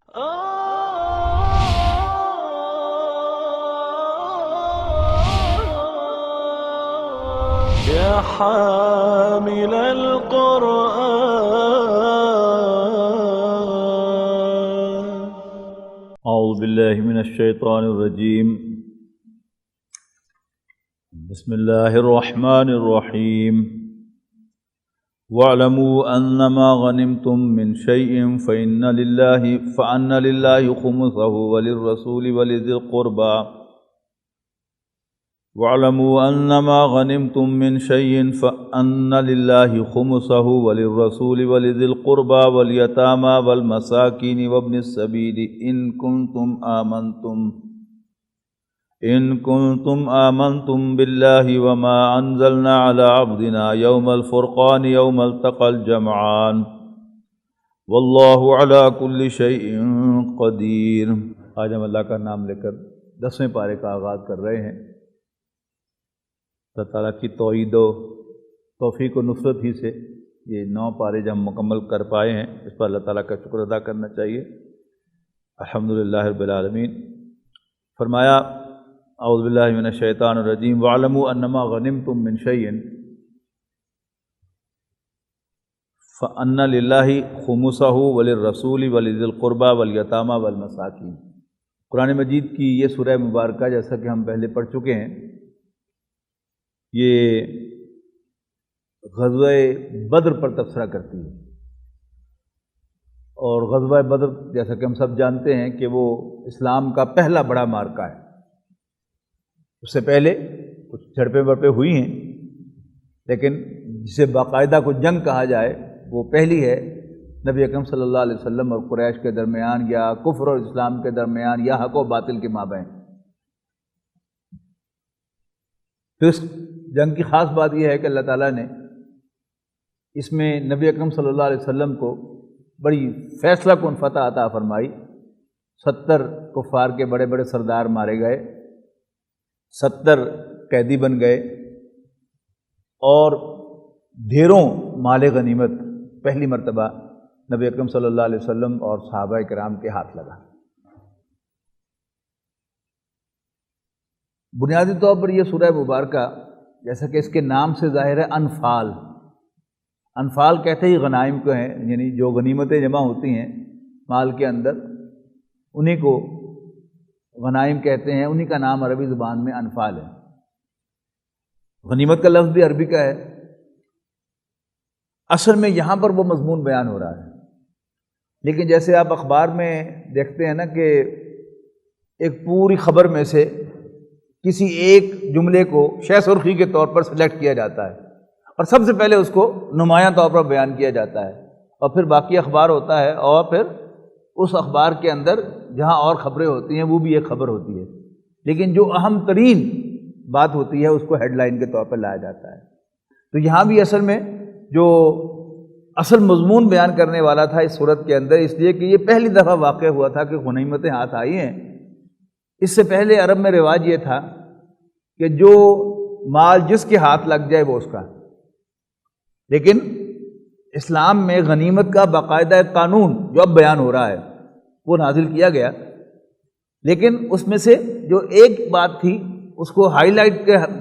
يا حامل القرآن. اعوذ باللہ من الشیطان الرجیم. بسم اللہ الرحمن الرحیم. وَاعْلَمُوا أَنَّمَا غَنِمْتُم مِّن شَيْءٍ فَأَنَّ لِلَّهِ خُمُسَهُ وَلِلرَّسُولِ وَلِذِي الْقُرْبَى وَاعْلَمُوا أَنَّمَا غَنِمْتُم مِّن شَيْءٍ فَأَنَّ لِلَّهِ خُمُسَهُ وَلِلرَّسُولِ وَلِذِي الْقُرْبَى وَالْيَتَامَى وَالْمَسَاكِينِ وَابْنِ السَّبِيلِ إن كنتم آمنتم بالله وما أنزلنا على عبدنا يوم الفرقان يوم التقى الجمعان والله على كل شيء قدير. آج ہم اللہ کا نام لے کر 10ویں پارے کا آغاز کر رہے ہیں. اللہ تعالیٰ کی توعید و توفیق و نصرت ہی سے یہ 9 پارے جب ہم مکمل کر پائے ہیں، اس پر اللہ تعالیٰ کا شکر ادا کرنا چاہیے. الحمدللہ رب العالمین. فرمایا اعوذ باللہ من الشیطان الرجیم. وَاعْلَمُوا أَنَّمَا غَنِمْتُم مِّن شَيْءٍ فَأَنَّ لِلَّهِ خُمُسَهُ وَلِلرَّسُولِ وَلِذِي الْقُرْبَى وَالْيَتَامَى وَالْمَسَاكِينِ. قرآن مجید کی یہ سورہ مبارکہ جیسا کہ ہم پہلے پڑھ چکے ہیں، یہ غزوہ بدر پر تبصرہ کرتی ہے. اور غزوہ بدر جیسا کہ ہم سب جانتے ہیں کہ وہ اسلام کا پہلا بڑا معرکہ ہے. اس سے پہلے کچھ جھڑپیں وڑپیں ہوئی ہیں، لیکن جسے باقاعدہ کو جنگ کہا جائے وہ پہلی ہے نبی اکرم صلی اللہ علیہ وسلم اور قریش کے درمیان، یا کفر اور اسلام کے درمیان، یا حق و باطل کے مابین. پھر اس جنگ کی خاص بات یہ ہے کہ اللہ تعالیٰ نے اس میں نبی اکرم صلی اللہ علیہ وسلم کو بڑی فیصلہ کن فتح عطا فرمائی. 70 کفار کے بڑے بڑے سردار مارے گئے، 70 قیدی بن گئے، اور ڈھیروں مال غنیمت پہلی مرتبہ نبی اکرم صلی اللہ علیہ وسلم اور صحابہ کرام کے ہاتھ لگا. بنیادی طور پر یہ سورہ مبارکہ جیسا کہ اس کے نام سے ظاہر ہے، انفال. انفال کہتے ہی غنائم کو ہیں، یعنی جو غنیمتیں جمع ہوتی ہیں مال کے اندر انہی کو غنائم کہتے ہیں. انہی کا نام عربی زبان میں انفال ہے. غنیمت کا لفظ بھی عربی کا ہے. اصل میں یہاں پر وہ مضمون بیان ہو رہا ہے، لیکن جیسے آپ اخبار میں دیکھتے ہیں نا کہ ایک پوری خبر میں سے کسی ایک جملے کو شہ سرخی کے طور پر سلیکٹ کیا جاتا ہے اور سب سے پہلے اس کو نمایاں طور پر بیان کیا جاتا ہے، اور پھر باقی اخبار ہوتا ہے، اور پھر اس اخبار کے اندر جہاں اور خبریں ہوتی ہیں وہ بھی ایک خبر ہوتی ہے، لیکن جو اہم ترین بات ہوتی ہے اس کو ہیڈ لائن کے طور پر لایا جاتا ہے. تو یہاں بھی اصل میں جو اصل مضمون بیان کرنے والا تھا اس صورت کے اندر، اس لیے کہ یہ پہلی دفعہ واقع ہوا تھا کہ غنیمتیں ہاتھ آئی ہیں. اس سے پہلے عرب میں رواج یہ تھا کہ جو مال جس کے ہاتھ لگ جائے وہ اس کا، لیکن اسلام میں غنیمت کا باقاعدہ ایک قانون جو اب بیان ہو رہا ہے وہ نازل کیا گیا. لیکن اس میں سے جو ایک بات تھی اس کو ہائی لائٹ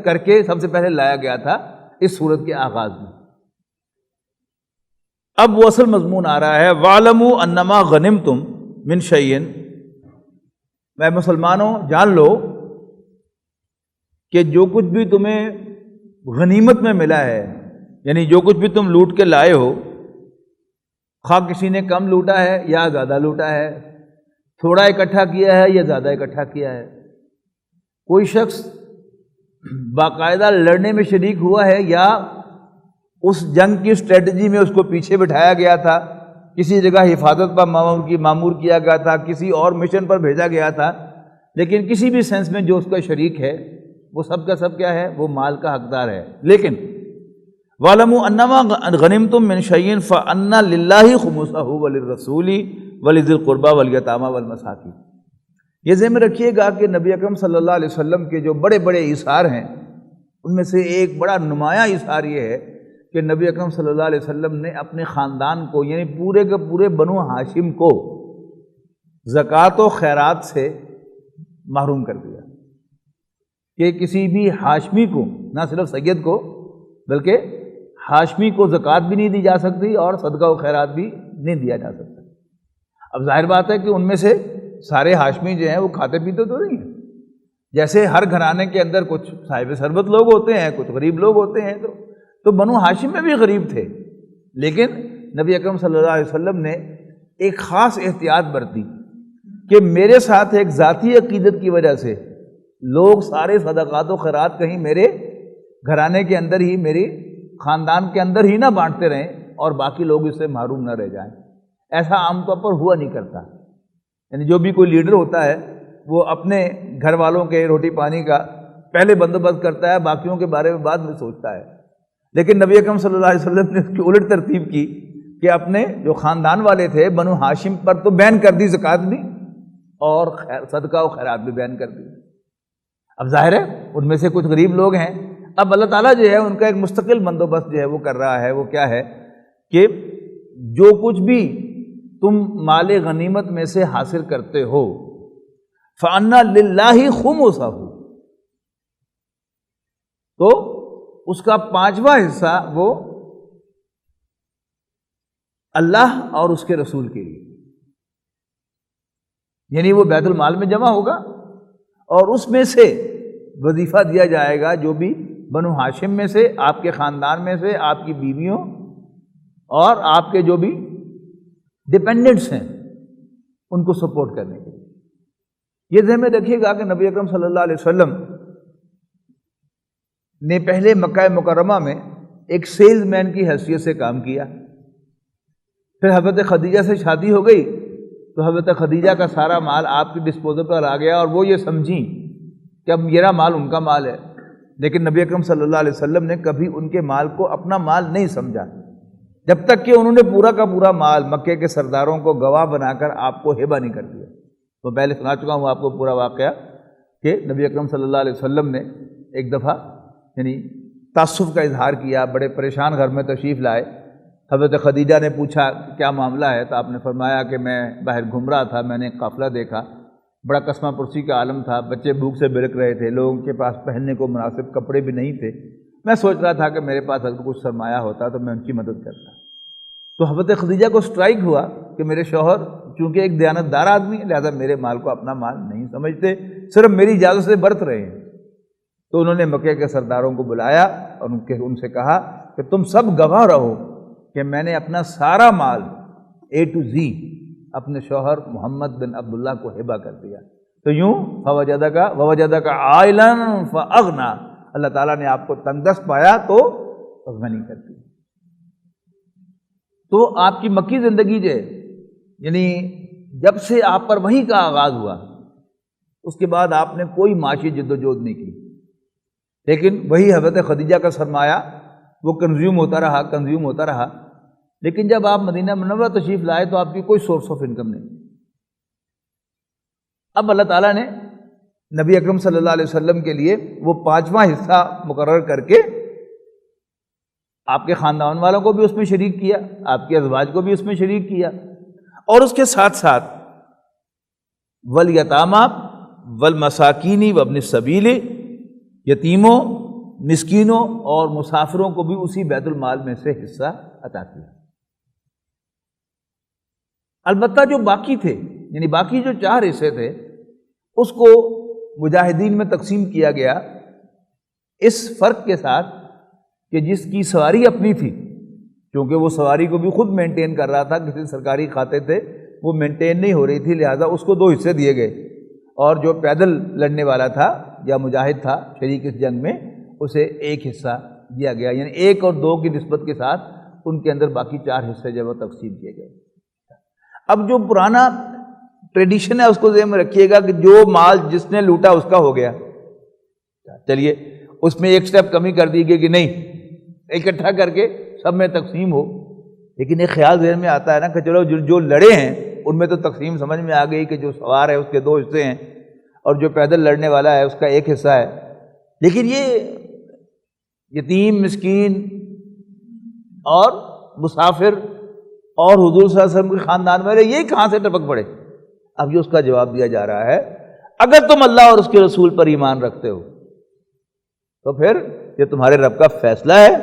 کر کے سب سے پہلے لایا گیا تھا اس سورت کے آغاز میں. اب وہ اصل مضمون آ رہا ہے، وَاعْلَمُوا أَنَّمَا غَنِمْتُم مِّن شَيْءٍ. میں مسلمانوں جان لو کہ جو کچھ بھی تمہیں غنیمت میں ملا ہے، یعنی جو کچھ بھی تم لوٹ کے لائے ہو، خواہ کسی نے کم لوٹا ہے یا زیادہ لوٹا ہے، تھوڑا اکٹھا کیا ہے یا زیادہ اکٹھا کیا ہے، کوئی شخص باقاعدہ لڑنے میں شریک ہوا ہے یا اس جنگ کی اسٹریٹجی میں اس کو پیچھے بٹھایا گیا تھا، کسی جگہ حفاظت پر معمور کیا گیا تھا، کسی اور مشن پر بھیجا گیا تھا، لیکن کسی بھی سینس میں جو اس کا شریک ہے وہ سب کا سب کیا ہے، وہ مال کا حقدار ہے. لیکن وَاعْلَمُوا أَنَّمَا غَنِمْتُم مِّن شَيْءٍ فَأَنَّ لِلَّهِ خُمُسَهُ وَلِلرَّسُولِ وَلِذِي الْقُرْبَى وَالْيَتَامَى وَالْمَسَاكِينِ. یہ ذہن میں رکھیے گا کہ نبی اکرم صلی اللہ علیہ وسلم کے جو بڑے بڑے ایثار ہیں ان میں سے ایک بڑا نمایاں ایثار یہ ہے کہ نبی اکرم صلی اللہ علیہ وسلم نے اپنے خاندان کو، یعنی پورے کے پورے بنو ہاشم کو زکوٰۃ و خیرات سے محروم کر دیا کہ کسی بھی ہاشمی کو، نہ صرف سید کو بلکہ ہاشمی کو زکوٰۃ بھی نہیں دی جا سکتی اور صدقہ و خیرات بھی نہیں دیا جا سکتا۔ اب ظاہر بات ہے کہ ان میں سے سارے ہاشمی جو ہیں وہ کھاتے پیتے تو نہیں ہیں، جیسے ہر گھرانے کے اندر کچھ صاحب ثروت لوگ ہوتے ہیں، کچھ غریب لوگ ہوتے ہیں، تو بنو ہاشم میں بھی غریب تھے، لیکن نبی اکرم صلی اللہ علیہ وسلم نے ایک خاص احتیاط برتی کہ میرے ساتھ ایک ذاتی عقیدت کی وجہ سے لوگ سارے صدقات و خیرات کہیں میرے گھرانے کے اندر ہی، میری خاندان کے اندر ہی نہ بانٹتے رہیں اور باقی لوگ اس سے محروم نہ رہ جائیں۔ ایسا عام طور پر ہوا نہیں کرتا، یعنی جو بھی کوئی لیڈر ہوتا ہے وہ اپنے گھر والوں کے روٹی پانی کا پہلے بندوبست کرتا ہے، باقیوں کے بارے میں بعد میں سوچتا ہے، لیکن نبی اکرم صلی اللہ علیہ وسلم نے اس کی الٹ ترتیب کی کہ اپنے جو خاندان والے تھے بنو ہاشم پر تو بین کر دی زکوٰۃ بھی اور صدقہ و خیرات بھی بین کر دی۔ اب ظاہر ہے ان میں سے کچھ غریب لوگ ہیں، اب اللہ تعالیٰ جو ہے ان کا ایک مستقل بندوبست جو ہے وہ کر رہا ہے، وہ کیا ہے کہ جو کچھ بھی تم مال غنیمت میں سے حاصل کرتے ہو فَأَنَّ لِلَّهِ خُمُسَهُ، تو اس کا 5واں حصہ وہ اللہ اور اس کے رسول کے لیے، یعنی وہ بیت المال میں جمع ہوگا اور اس میں سے وظیفہ دیا جائے گا جو بھی بنو ہاشم میں سے، آپ کے خاندان میں سے، آپ کی بیویوں اور آپ کے جو بھی ڈپینڈنٹس ہیں ان کو سپورٹ کرنے کے لیے۔ یہ ذہن میں رکھیے گا کہ نبی اکرم صلی اللہ علیہ وسلم نے پہلے مکہ مکرمہ میں ایک سیلز مین کی حیثیت سے کام کیا، پھر حضرت خدیجہ سے شادی ہو گئی تو حضرت خدیجہ کا سارا مال آپ کی ڈسپوزل پر آ گیا اور وہ یہ سمجھیں کہ اب میرا مال ان کا مال ہے، لیکن نبی اکرم صلی اللہ علیہ وسلم نے کبھی ان کے مال کو اپنا مال نہیں سمجھا، جب تک کہ انہوں نے پورا کا پورا مال مکے کے سرداروں کو گواہ بنا کر آپ کو ہبہ نہیں کر دیا۔ تو پہلے سنا چکا ہوں آپ کو پورا واقعہ کہ نبی اکرم صلی اللہ علیہ وسلم نے ایک دفعہ یعنی تعصب کا اظہار کیا، بڑے پریشان گھر میں تشریف لائے، حضرت خدیجہ نے پوچھا کیا معاملہ ہے، تو آپ نے فرمایا کہ میں باہر گھوم رہا تھا، میں نے ایک قافلہ دیکھا، بڑا قسمہ پرسی کا عالم تھا، بچے بھوک سے بلک رہے تھے، لوگوں کے پاس پہننے کو مناسب کپڑے بھی نہیں تھے، میں سوچ رہا تھا کہ میرے پاس اگر کچھ سرمایہ ہوتا تو میں ان کی مدد کرتا۔ تو حضرت خدیجہ کو سٹرائک ہوا کہ میرے شوہر چونکہ ایک دیانتدار آدمی ہے لہذا میرے مال کو اپنا مال نہیں سمجھتے، صرف میری اجازت سے برت رہے ہیں۔ تو انہوں نے مکے کے سرداروں کو بلایا اور ان سے کہا کہ تم سب گواہ رہو کہ میں نے اپنا سارا مال A to Z اپنے شوہر محمد بن عبداللہ کو ہبہ کر دیا۔ تو یوں فوجدک عائلا فاغنی، اللہ تعالیٰ نے آپ کو تنگ دست پایا تو غنی کر دیا۔ تو آپ کی مکی زندگی جو ہے یعنی جب سے آپ پر وحی کا آغاز ہوا اس کے بعد آپ نے کوئی معاشی جد و جہد نہیں کی، لیکن وہی حضرت خدیجہ کا سرمایہ وہ کنزیوم ہوتا رہا، لیکن جب آپ مدینہ منورہ تشریف لائے تو آپ کی کوئی سورس آف انکم نہیں۔ اب اللہ تعالیٰ نے نبی اکرم صلی اللہ علیہ وسلم کے لیے وہ 5واں حصہ مقرر کر کے آپ کے خاندان والوں کو بھی اس میں شریک کیا، آپ کے ازواج کو بھی اس میں شریک کیا، اور اس کے ساتھ ساتھ والیتامی والمساکین وابن السبیل، یتیموں، مسکینوں اور مسافروں کو بھی اسی بیت المال میں سے حصہ عطا کیا۔ البتہ جو باقی تھے یعنی باقی جو 4 حصے تھے اس کو مجاہدین میں تقسیم کیا گیا، اس فرق کے ساتھ کہ جس کی سواری اپنی تھی، کیونکہ وہ سواری کو بھی خود مینٹین کر رہا تھا، کسی سرکاری کھاتے تھے وہ مینٹین نہیں ہو رہی تھی، لہذا اس کو 2 حصے دیے گئے، اور جو پیدل لڑنے والا تھا یا مجاہد تھا شریک اس جنگ میں اسے 1 حصہ دیا گیا، یعنی 1 اور 2 کی نسبت کے ساتھ ان کے اندر باقی 4 حصے جو وہ تقسیم کیے گئے۔ اب جو پرانا ٹریڈیشن ہے اس کو ذہن میں رکھیے گا کہ جو مال جس نے لوٹا اس کا ہو گیا، چلیے اس میں ایک سٹیپ کمی کر دی گئی کہ نہیں اکٹھا کر کے سب میں تقسیم ہو، لیکن ایک خیال ذہن میں آتا ہے نا کہ چلو جو لڑے ہیں ان میں تو تقسیم سمجھ میں آ گئی کہ جو سوار ہے اس کے 2 حصے ہیں اور جو پیدل لڑنے والا ہے اس کا 1 حصہ ہے، لیکن یہ یتیم، مسکین اور مسافر اور حضور صلی اللہ علیہ وسلم کے خاندان والے یہ کہاں سے ٹپک پڑے؟ اب یہ اس کا جواب دیا جا رہا ہے، اگر تم اللہ اور اس کے رسول پر ایمان رکھتے ہو تو پھر یہ تمہارے رب کا فیصلہ ہے،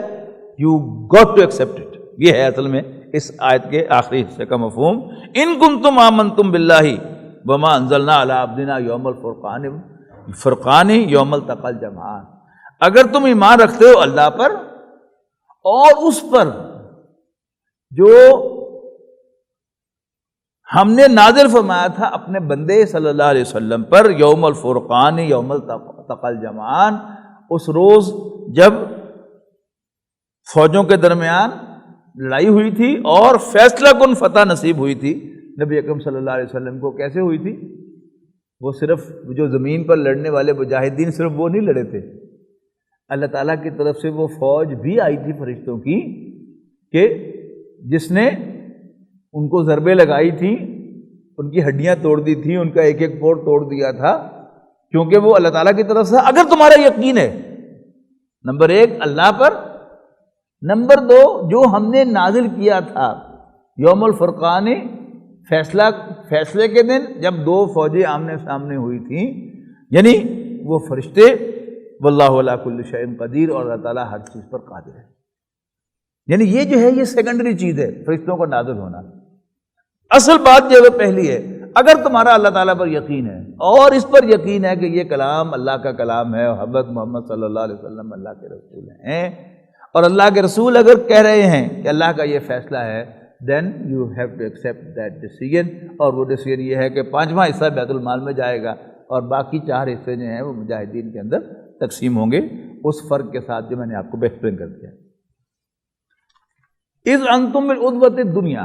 you got to accept it. یہ ہے اصل میں اس آیت کے آخری حصے کا مفہوم، ان کنتم آمنتم باللہ وما انزلنا علی عبدنا یوم الفرقان یوم التقى الجمعان، اگر تم ایمان رکھتے ہو اللہ پر اور اس پر جو ہم نے نازل فرمایا تھا اپنے بندے صلی اللہ علیہ وسلم پر، یوم الفرقان یوم التقى الجمعان، اس روز جب فوجوں کے درمیان لڑائی ہوئی تھی اور فیصلہ کن فتح نصیب ہوئی تھی نبی اکرم صلی اللہ علیہ وسلم کو۔ کیسے ہوئی تھی؟ وہ صرف جو زمین پر لڑنے والے مجاہدین صرف وہ نہیں لڑے تھے، اللہ تعالیٰ کی طرف سے وہ فوج بھی آئی تھی فرشتوں کی کہ جس نے ان کو ضربیں لگائی تھی، ان کی ہڈیاں توڑ دی تھی، ان کا ایک ایک پور توڑ دیا تھا، کیونکہ وہ اللہ تعالیٰ کی طرف سے۔ اگر تمہارا یقین ہے نمبر ایک اللہ پر، نمبر دو جو ہم نے نازل کیا تھا یوم الفرقان، فیصلے کے دن جب دو فوجیں آمنے سامنے ہوئی تھیں، یعنی وہ فرشتے، واللہ علی کل شیء قدیر، اور اللہ تعالیٰ ہر چیز پر قادر ہے۔ یعنی یہ جو ہے یہ سیکنڈری چیز ہے، فرشتوں کا نازل ہونا۔ اصل بات جو ہے پہلی ہے، اگر تمہارا اللہ تعالیٰ پر یقین ہے اور اس پر یقین ہے کہ یہ کلام اللہ کا کلام ہے اور حضرت محمد صلی اللہ علیہ وسلم اللہ کے رسول ہیں، اور اللہ کے رسول اگر کہہ رہے ہیں کہ اللہ کا یہ فیصلہ ہے، then you have to accept that decision، اور وہ ڈیسیجن یہ ہے کہ 5واں حصہ بیت المال میں جائے گا اور باقی 4 حصے جو ہیں وہ مجاہدین کے اندر تقسیم ہوں گے، اس فرق کے ساتھ جو میں نے آپ کو ایکسپلین کر دیا۔ اذ انتم بالعدوۃ الدنیا،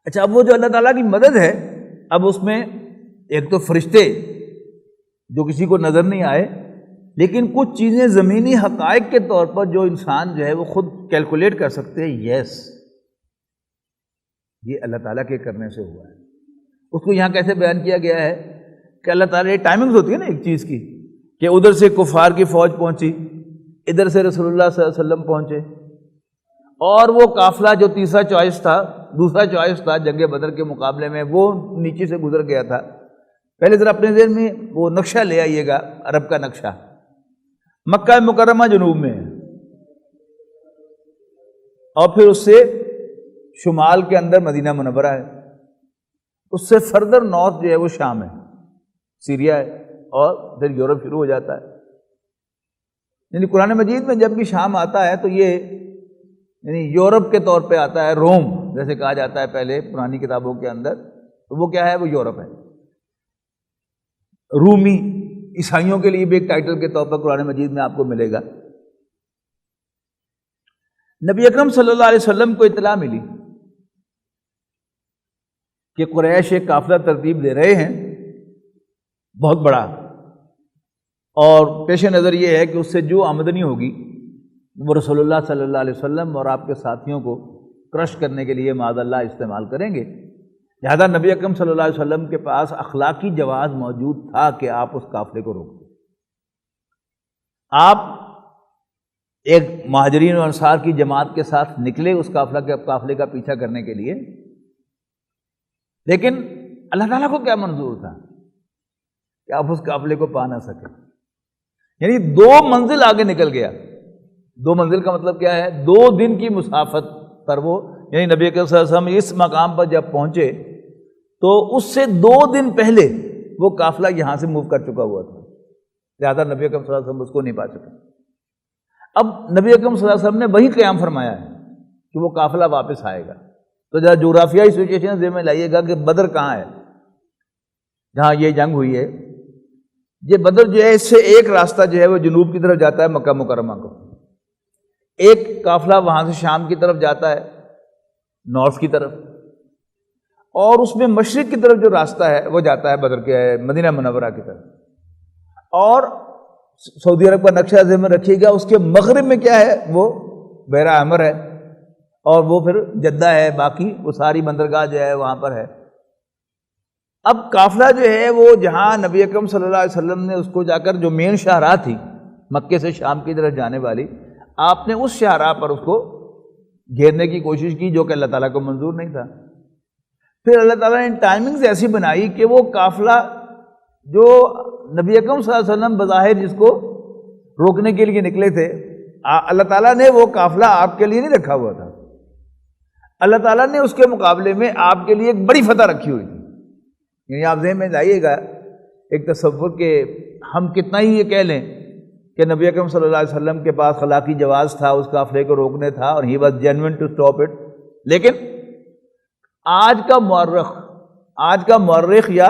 اچھا اب وہ جو اللہ تعالیٰ کی مدد ہے، اب اس میں ایک تو فرشتے جو کسی کو نظر نہیں آئے، لیکن کچھ چیزیں زمینی حقائق کے طور پر جو انسان جو ہے وہ خود کیلکولیٹ کر سکتے ہیں، یس یہ اللہ تعالیٰ کے کرنے سے ہوا ہے۔ اس کو یہاں کیسے بیان کیا گیا ہے کہ اللہ تعالیٰ ٹائمنگز ہوتی ہے نا ایک چیز کی، کہ ادھر سے کفار کی فوج پہنچی، ادھر سے رسول اللہ صلی اللہ علیہ وسلم پہنچے، اور وہ قافلہ جو تیسرا چوائس تھا، دوسرا چوائس تھا جنگ بدر کے مقابلے میں، وہ نیچے سے گزر گیا تھا۔ پہلے ذرا اپنے ذہن میں وہ نقشہ لے آئیے گا، عرب کا نقشہ۔ مکہ مکرمہ جنوب میں ہے، اور پھر اس سے شمال کے اندر مدینہ منورہ ہے، اس سے فردر نارتھ جو ہے وہ شام ہے، سیریا ہے، اور پھر یورپ شروع ہو جاتا ہے۔ یعنی قرآن مجید میں جب بھی شام آتا ہے تو یہ یعنی یورپ کے طور پہ آتا ہے، روم جیسے کہا جاتا ہے پہلے پرانی کتابوں کے اندر، تو وہ کیا ہے؟ وہ یورپ ہے۔ رومی عیسائیوں کے لیے بھی ایک ٹائٹل کے طور پر قرآن مجید میں آپ کو ملے گا۔ نبی اکرم صلی اللہ علیہ وسلم کو اطلاع ملی کہ قریش ایک قافلہ ترتیب دے رہے ہیں بہت بڑا، اور پیش نظر یہ ہے کہ اس سے جو آمدنی ہوگی وہ رسول اللہ صلی اللہ علیہ وسلم اور آپ کے ساتھیوں کو کرش کرنے کے لیے معاذ اللہ استعمال کریں گے۔ لہذا نبی اکرم صلی اللہ علیہ وسلم کے پاس اخلاقی جواز موجود تھا کہ آپ اس قافلے کو روک دیں۔ آپ ایک مہاجرین و انصار کی جماعت کے ساتھ نکلے اس قافلے کا پیچھا کرنے کے لیے، لیکن اللہ تعالیٰ کو کیا منظور تھا کہ آپ اس قافلے کو پا نہ سکے، یعنی 2 منزل آگے نکل گیا۔ 2 منزل کا مطلب کیا ہے؟ 2 دن کی مسافت پر وہ، یعنی نبی اکرم صلی اللہ علیہ وسلم اس مقام پر جب پہنچے تو اس سے 2 دن پہلے وہ قافلہ یہاں سے موو کر چکا ہوا تھا، لہٰذا نبی اکرم صلی اللہ علیہ وسلم اس کو نہیں پا سکے۔ اب نبی اکرم صلی اللہ علیہ وسلم نے وہی قیام فرمایا ہے کہ وہ قافلہ واپس آئے گا۔ تو ذرا جغرافیائی سچویشن ذہن میں لائیے گا کہ بدر کہاں ہے، جہاں یہ جنگ ہوئی ہے۔ یہ بدر جو ہے اس سے ایک راستہ جو ہے وہ جنوب کی طرف جاتا ہے مکہ مکرمہ کو، ایک قافلہ وہاں سے شام کی طرف جاتا ہے نارتھ کی طرف، اور اس میں مشرق کی طرف جو راستہ ہے وہ جاتا ہے بدر کے مدینہ منورہ کی طرف۔ اور سعودی عرب کا نقشہ ذہن میں رکھیے گا، اس کے مغرب میں کیا ہے؟ وہ بحیرہ احمر ہے، اور وہ پھر جدہ ہے، باقی وہ ساری بندرگاہ جو ہے وہاں پر ہے۔ اب قافلہ جو ہے وہ جہاں نبی اکرم صلی اللہ علیہ وسلم نے اس کو جا کر جو مین شاہراہ تھی مکے سے شام کی طرف جانے والی، آپ نے اس شاہراہ پر اس کو گھیرنے کی کوشش کی جو کہ اللہ تعالیٰ کو منظور نہیں تھا۔ پھر اللہ تعالیٰ نے ٹائمنگز ایسی بنائی کہ وہ قافلہ جو نبی اکرم صلی اللہ علیہ وسلم بظاہر جس کو روکنے کے لیے نکلے تھے، اللہ تعالیٰ نے وہ قافلہ آپ کے لیے نہیں رکھا ہوا تھا، اللہ تعالیٰ نے اس کے مقابلے میں آپ کے لیے ایک بڑی فتح رکھی ہوئی تھی. یعنی آپ ذہن میں لائیے گا ایک تصور کہ ہم کتنا ہی یہ کہہ لیں کہ نبی اکرم صلی اللہ علیہ وسلم کے پاس اخلاقی جواز تھا اس قافلے کو روکنے تھا اور he was genuine to stop it, لیکن آج کا مورخ یا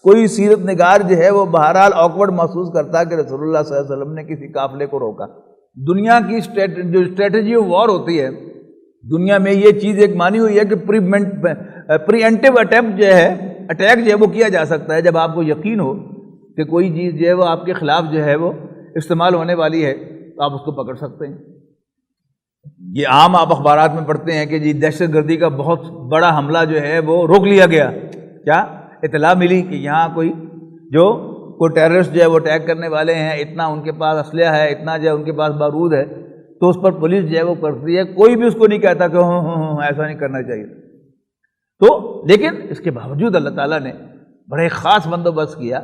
کوئی سیرت نگار جو ہے وہ بہرحال آکورڈ محسوس کرتا ہے کہ رسول اللہ صلی اللہ علیہ وسلم نے کسی قافلے کو روکا. دنیا کی جو اسٹریٹجی آف وار ہوتی ہے، دنیا میں یہ چیز ایک مانی ہوئی ہے کہ پری ایمپٹیو اٹیک جو ہے وہ کیا جا سکتا ہے. جب آپ کو یقین ہو کہ کوئی چیز جو ہے وہ آپ کے خلاف جو ہے وہ استعمال ہونے والی ہے تو آپ اس کو پکڑ سکتے ہیں. یہ عام آپ اخبارات میں پڑھتے ہیں کہ جی دہشت گردی کا بہت بڑا حملہ جو ہے وہ روک لیا گیا. کیا اطلاع ملی کہ یہاں کوئی ٹیررسٹ جو ہے وہ اٹیک کرنے والے ہیں، اتنا ان کے پاس اسلحہ ہے، اتنا جو ہے ان کے پاس بارود ہے، تو اس پر پولیس جو ہے وہ کرتی ہے. کوئی بھی اس کو نہیں کہتا کہ ایسا نہیں کرنا چاہیے. تو لیکن اس کے باوجود اللہ تعالیٰ نے بڑے خاص بندوبست کیا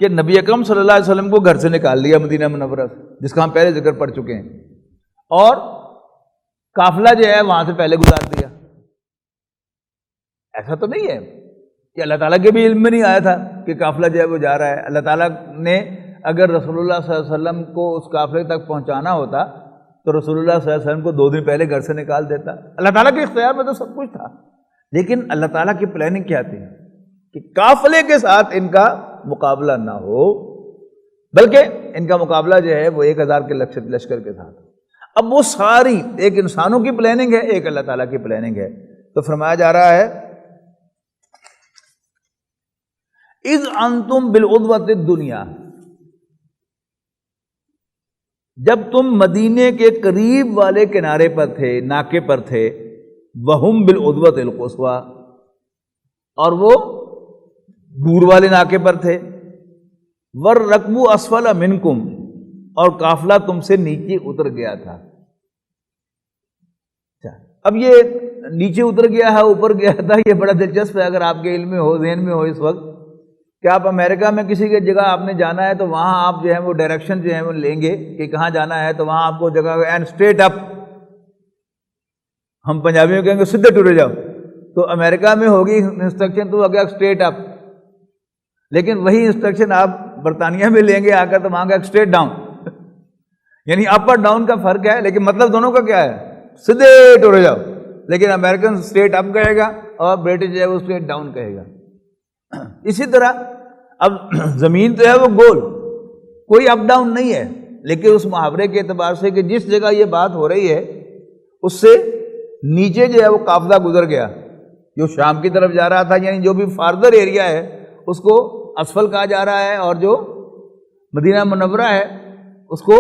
کہ نبی اکرم صلی اللہ علیہ وسلم کو گھر سے نکال دیا مدینہ منورہ سے، جس کا ہم پہلے ذکر پڑھ چکے ہیں، اور قافلہ جو ہے وہاں سے پہلے گزار دیا. ایسا تو نہیں ہے کہ اللہ تعالیٰ کے بھی علم میں نہیں آیا تھا کہ قافلہ جو ہے وہ جا رہا ہے. اللہ تعالیٰ نے اگر رسول اللہ صلی اللہ علیہ وسلم کو اس قافلے تک پہنچانا ہوتا تو رسول اللہ صلی اللہ علیہ وسلم کو 2 دن پہلے گھر سے نکال دیتا. اللہ تعالیٰ کے اختیار میں تو سب کچھ تھا، لیکن اللہ تعالیٰ کی پلاننگ کیا تھی کہ قافلے کے ساتھ ان کا مقابلہ نہ ہو، بلکہ ان کا مقابلہ جو ہے وہ 1000 کے لشکر کے ساتھ. اب وہ ساری ایک انسانوں کی پلاننگ ہے، ایک اللہ تعالیٰ کی پلاننگ ہے. تو فرمایا جا رہا ہے اذ انتم بالعدوۃ الدنیا، جب تم مدینے کے قریب والے کنارے پر تھے، ناکے پر تھے، وہم بالعدوۃ القصویٰ، اور وہ دور والے ناکے پر تھے، والرکب اسفل منکم، اور قافلہ تم سے نیچے اتر گیا تھا. اب یہ نیچے اتر گیا ہے، اوپر گیا تھا، یہ بڑا دلچسپ ہے. اگر آپ کے علم میں ہو، ذہن میں ہو اس وقت کہ آپ امریکہ میں کسی کی جگہ آپ نے جانا ہے تو وہاں آپ جو ہے وہ ڈائریکشن جو ہے وہ لیں گے کہ کہاں جانا ہے، تو وہاں آپ کو جگہ اینڈ اسٹریٹ اپ، ہم پنجابی میں کہیں گے سیدھے ٹرے جاؤ، تو امریکہ میں ہوگی انسٹرکشن تو اگر اسٹریٹ اپ، لیکن وہی انسٹرکشن آپ برطانیہ میں لیں گے آ کر تو وہاں کا اسٹریٹ ڈاؤن. یعنی اپ اور ڈاؤن کا فرق ہے، لیکن مطلب دونوں کا کیا ہے؟ سیدھے ٹرے جاؤ. لیکن امریکن اسٹریٹ اپ کہے گا اور برٹش جو ہے وہ اسٹریٹ ڈاؤن کہے گا. اسی طرح اب زمین تو ہے وہ گول، کوئی اپ ڈاؤن نہیں ہے، لیکن اس محاورے کے اعتبار سے کہ جس جگہ یہ بات ہو رہی ہے اس سے نیچے جو ہے وہ قافلہ گزر گیا، جو شام کی طرف جا رہا تھا، یعنی جو بھی فاردر ایریا ہے اس کو اسفل کہا جا رہا ہے، اور جو مدینہ منورہ ہے اس کو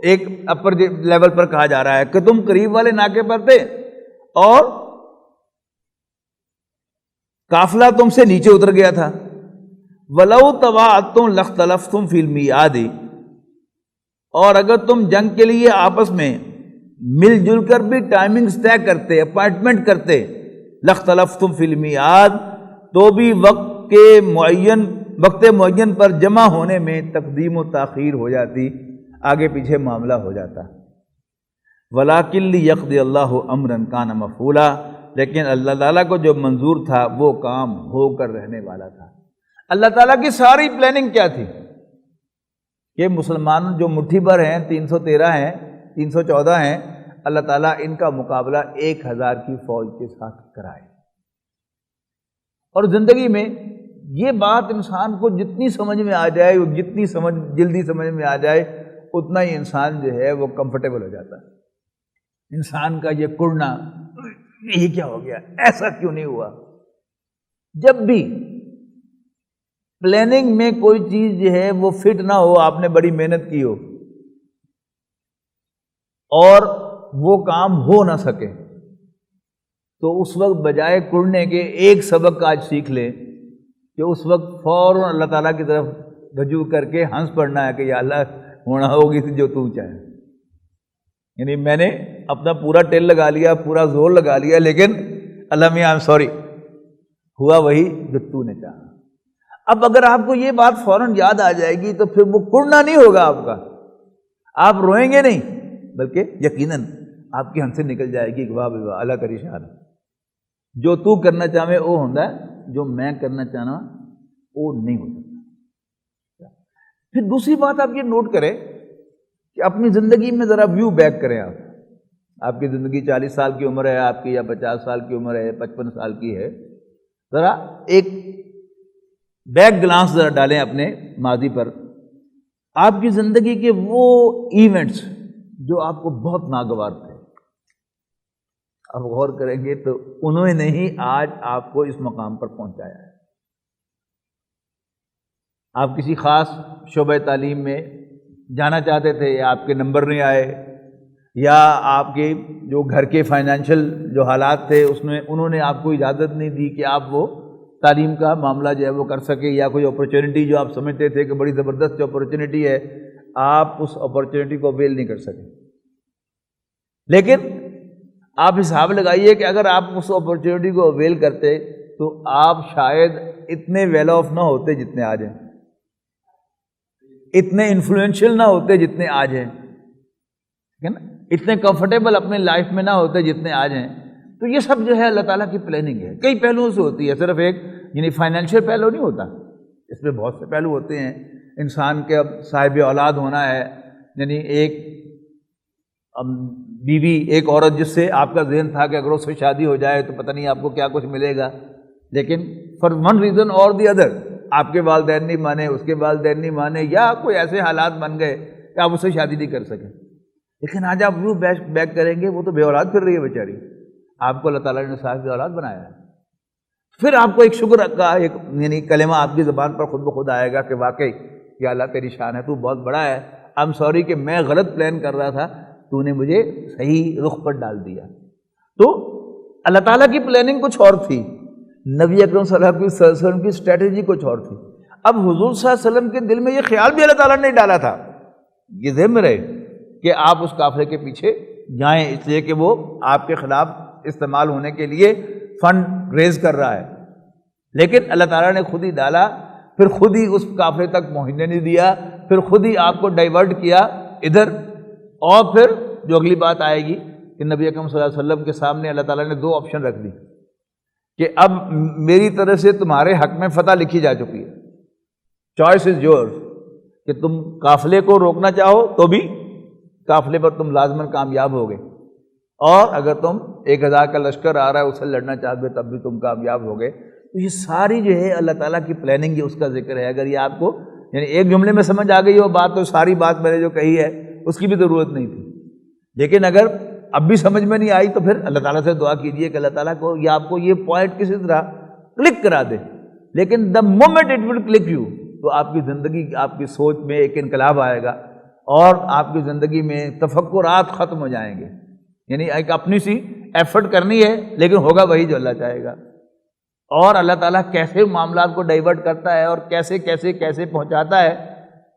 ایک اپر لیول پر کہا جا رہا ہے کہ تم قریب والے ناکے پر تھے اور قافلہ تم سے نیچے اتر گیا تھا. وَلَوْ تَوَاعَدْتُمْ لَاخْتَلَفْتُمْ فِي الْمِيعَادِ، اور اگر تم جنگ کے لیے آپس میں مل جل کر بھی ٹائمنگز طے کرتے، اپائنٹمنٹ کرتے، لَاخْتَلَفْتُمْ فِي الْمِيعَادِ، تو بھی وقت معین پر جمع ہونے میں تقدیم و تاخیر ہو جاتی، آگے پیچھے معاملہ ہو جاتا. وَلَٰكِن لِيَقْضِيَ اللَّهُ أَمْرًا كَانَ مَفْعُولًا، لیکن اللہ تعالیٰ کو جو منظور تھا وہ کام ہو کر رہنے والا تھا. اللہ تعالیٰ کی ساری پلاننگ کیا تھی کہ مسلمان جو مٹھی بھر ہیں، 313 ہیں، 314 ہیں، اللہ تعالیٰ ان کا مقابلہ 1000 کی فوج کے ساتھ کرائے. اور زندگی میں یہ بات انسان کو جتنی سمجھ میں آ جائے، جتنی جلدی سمجھ میں آ جائے، اتنا ہی انسان جو ہے وہ کمفرٹیبل ہو جاتا ہے. انسان کا یہ کڑنا، یہ کیا ہو گیا، ایسا کیوں نہیں ہوا. جب بھی پلاننگ میں کوئی چیز جو ہے وہ فٹ نہ ہو، آپ نے بڑی محنت کی ہو اور وہ کام ہو نہ سکے، تو اس وقت بجائے کڑنے کے ایک سبق آج سیکھ لیں کہ اس وقت فوراً اللہ تعالیٰ کی طرف رجوع کر کے ہنس پڑنا ہے کہ یا اللہ ہونا ہوگی جو تو چاہے. یعنی میں نے اپنا پورا ٹیل لگا لیا، پورا زور لگا لیا، لیکن اللہ میاں آئی ایم سوری، ہوا وہی جو تو نے چاہا۔ اب اگر آپ کو یہ بات فوراً یاد آ جائے گی تو پھر وہ کڑنا نہیں ہوگا آپ کا، آپ روئیں گے نہیں، بلکہ یقیناً آپ کی ہنسی نکل جائے گی کہ واہ بھائی واہ، اللہ تیری شان ہے، جو تو کرنا چاہے وہ ہوتا ہے، جو میں کرنا چاہنا وہ نہیں ہو سکتا۔ پھر دوسری بات آپ یہ نوٹ کریں کہ اپنی زندگی میں ذرا ویو بیک کریں، آپ کی زندگی 40 سال کی عمر ہے آپ کی، یا 50 سال کی عمر ہے، 55 سال کی ہے، ذرا ایک بیک گلانس ذرا ڈالیں اپنے ماضی پر۔ آپ کی زندگی کے وہ ایونٹس جو آپ کو بہت ناگوار تھے، آپ غور کریں گے تو انہوں نے ہی آج آپ کو اس مقام پر پہنچایا ہے۔ آپ کسی خاص شعبہ تعلیم میں جانا چاہتے تھے، یا آپ کے نمبر نہیں آئے، یا آپ کے جو گھر کے فائنینشیل جو حالات تھے اس میں انہوں نے آپ کو اجازت نہیں دی کہ آپ وہ تعلیم کا معاملہ جو ہے وہ کر سکے، یا کوئی اپرچونٹی جو آپ سمجھتے تھے کہ بڑی زبردست اپرچونٹی ہے، آپ اس اپرچونٹی کو اویل نہیں کر سکے۔ لیکن آپ حساب لگائیے کہ اگر آپ اس اپرچونٹی کو اویل کرتے تو آپ شاید اتنے ویل آف نہ ہوتے جتنے آج ہیں، اتنے انفلوئنشل نہ ہوتے جتنے آج ہیں، ٹھیک ہے نا، اتنے کمفرٹیبل اپنے لائف میں نہ ہوتے جتنے آج ہیں۔ تو یہ سب جو ہے اللہ تعالیٰ کی پلاننگ ہے، کئی پہلوؤں سے ہوتی ہے، صرف ایک یعنی فائنینشیل پہلو نہیں ہوتا، اس میں بہت سے پہلو ہوتے ہیں۔ انسان کے اب صاحب اولاد ہونا ہے، یعنی ایک بیوی، ایک عورت جس سے آپ کا ذہن تھا کہ اگر اس سے شادی ہو جائے تو پتہ نہیں آپ کو کیا کچھ ملے گا، لیکن فار ون ریزن اور دی ادر آپ کے والدین نہیں مانے، اس کے والدین نہیں مانے، یا کوئی ایسے حالات بن گئے کہ آپ اس سے شادی نہیں کر سکے۔ لیکن آج آپ ویو بیک کریں گے، وہ تو بے اولاد پھر رہی ہے بیچاری، آپ کو اللہ تعالیٰ نے صاحب اولاد بنایا ہے۔ پھر آپ کو ایک شکر کا ایک یعنی کلمہ آپ کی زبان پر خود بخود آئے گا کہ واقعی یا اللہ تیری شان ہے، تو بہت بڑا ہے، آئی ایم سوری کہ میں غلط پلان کر رہا تھا، تو نے مجھے صحیح رخ پر ڈال دیا۔ تو اللہ تعالیٰ کی پلاننگ کچھ اور تھی، نبی اکرم صلی اللہ علیہ وسلم کی اسٹریٹجی کچھ اور تھی۔ اب حضور صلی اللہ علیہ وسلم کے دل میں یہ خیال بھی اللہ تعالیٰ نے ڈالا تھا، یہ ذہن میں رہے کہ آپ اس قافلے کے پیچھے جائیں، اس لیے کہ وہ آپ کے خلاف استعمال ہونے کے لیے فنڈ ریز کر رہا ہے، لیکن اللہ تعالیٰ نے خود ہی ڈالا، پھر خود ہی اس قافلے تک پہنچنے نہیں دیا، پھر خود ہی آپ کو ڈائیورٹ کیا ادھر۔ اور پھر جو اگلی بات آئے گی کہ نبی اکرم صلی اللہ علیہ وسلم کے سامنے اللہ تعالیٰ نے 2 آپشن رکھ دی کہ اب میری طرف سے تمہارے حق میں فتح لکھی جا چکی ہے، چوائس از یورز، کہ تم قافلے کو روکنا چاہو تو بھی قافلے پر تم لازماً کامیاب ہوگے، اور اگر تم 1000 کا لشکر آ رہا ہے اس سے لڑنا چاہتے تب بھی تم کامیاب ہوگے۔ تو یہ ساری جو ہے اللہ تعالیٰ کی پلاننگ ہے، اس کا ذکر ہے۔ اگر یہ آپ کو یعنی ایک جملے میں سمجھ آ گئی وہ بات تو ساری بات میں نے جو کہی ہے اس کی بھی ضرورت نہیں تھی، لیکن اگر اب بھی سمجھ میں نہیں آئی تو پھر اللہ تعالیٰ سے دعا کیجیے کہ اللہ تعالیٰ کو یہ آپ کو یہ پوائنٹ کسی طرح کلک کرا دے، لیکن the moment it will click you, تو آپ کی زندگی، آپ کی سوچ میں ایک انقلاب آئے گا، اور آپ کی زندگی میں تفکرات ختم ہو جائیں گے، یعنی ایک اپنی سی ایفرٹ کرنی ہے لیکن ہوگا وہی جو اللہ چاہے گا۔ اور اللہ تعالیٰ کیسے معاملات کو ڈائیورٹ کرتا ہے اور کیسے کیسے کیسے پہنچاتا ہے،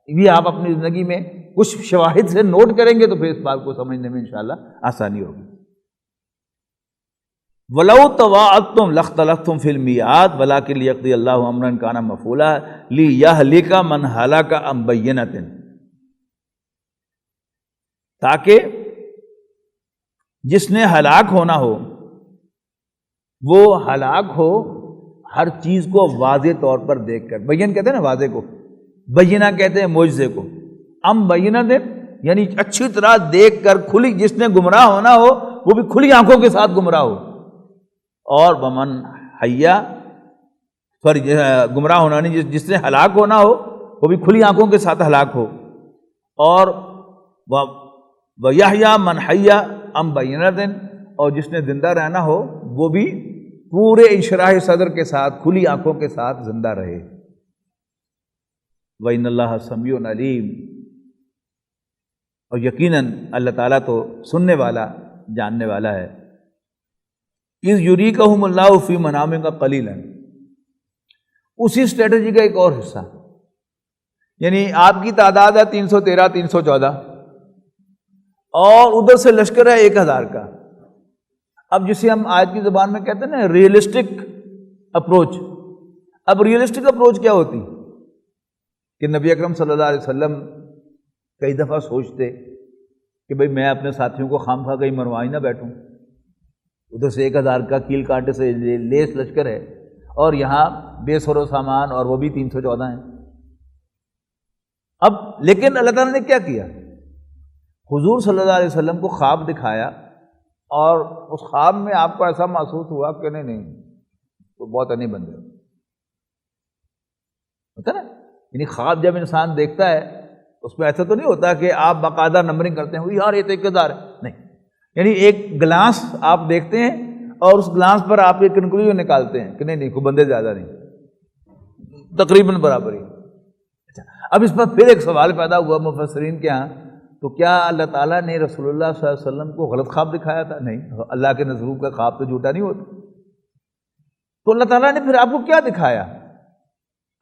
یہ آپ اپنی زندگی میں کچھ شواہد سے نوٹ کریں گے تو پھر اس بات کو سمجھنے میں انشاءاللہ آسانی ہوگی۔ وَلَوْ تَوَاعَدْتُمْ لَاخْتَلَفْتُمْ فِي الْمِيعَادِ وَلَٰكِنْ لِيَقْضِيَ اللَّهُ أَمْرًا كَانَ مَفْعُولًا لِيَهْلِكَ مَنْ هَلَكَ عَن بَيِّنَةٍ، تاکہ جس نے ہلاک ہونا ہو وہ ہلاک ہو ہر چیز کو واضح طور پر دیکھ کر۔ بین کہتے ہیں نا واضح کو، بینہ کہتے ہیں معجزے کو، بینہ دے یعنی اچھی طرح دیکھ کر کھلی، جس نے گمراہ ہونا ہو وہ بھی کھلی آنکھوں کے ساتھ گمراہ ہو، اور ومن حیا گمراہ ہونا نہیں، جس نے ہلاک ہونا ہو وہ بھی کھلی آنکھوں کے ساتھ ہلاک ہو، اور وَيَحْيَا مَنْ حَيَّا عَن بَيِّنَةٍ، اور جس نے زندہ رہنا ہو وہ بھی پورے انشراح صدر کے ساتھ کھلی آنکھوں کے ساتھ زندہ رہے۔ وَإِنَّ اللَّهَ سَمِيعٌ عَلِيمٌ، اور یقیناً اللہ تعالیٰ تو سننے والا، جاننے والا ہے۔ اِذْ يُرِيكَهُمُ اللَّهُ فِي مَنَامِكَ قَلِيلًا، اسی اسٹریٹجی کا ایک اور حصہ، یعنی آپ کی تعداد ہے 313 314 اور ادھر سے لشکر ہے 1000 کا۔ اب جسے ہم آج کی زبان میں کہتے ہیں نا ریئلسٹک اپروچ. اب ریئلسٹک اپروچ کیا ہوتی کہ نبی اکرم صلی اللہ علیہ وسلم کئی دفعہ سوچتے کہ بھئی میں اپنے ساتھیوں کو خام خواہ کہیں مروا ہی نہ بیٹھوں. ادھر سے 1000 کا کیل کانٹے سے لیس لشکر ہے اور یہاں بے سر و سامان اور وہ بھی 314 ہیں. اب لیکن اللہ تعالیٰ نے کیا کیا؟ حضور صلی اللہ علیہ وسلم کو خواب دکھایا اور اس خواب میں آپ کو ایسا محسوس ہوا کہ نہیں تو بہت نہیں بندے ہوتا نا. یعنی خواب جب انسان دیکھتا ہے اس میں ایسا تو نہیں ہوتا کہ آپ باقاعدہ نمبرنگ کرتے ہیں یار یہ تو 1000 ہے، نہیں. یعنی ایک گلاس آپ دیکھتے ہیں اور اس گلاس پر آپ ایک کنکلوژن نکالتے ہیں کہ نہیں کوئی بندے زیادہ نہیں، تقریباً برابر ہی. اچھا، اب اس پر پھر ایک سوال پیدا ہوا مفسرین کے ہاں، تو کیا اللہ تعالیٰ نے رسول اللہ صلی اللہ علیہ وسلم کو غلط خواب دکھایا تھا؟ نہیں، اللہ کے نزدیک کا خواب تو جھوٹا نہیں ہوتا. تو اللہ تعالیٰ نے پھر آپ کو کیا دکھایا؟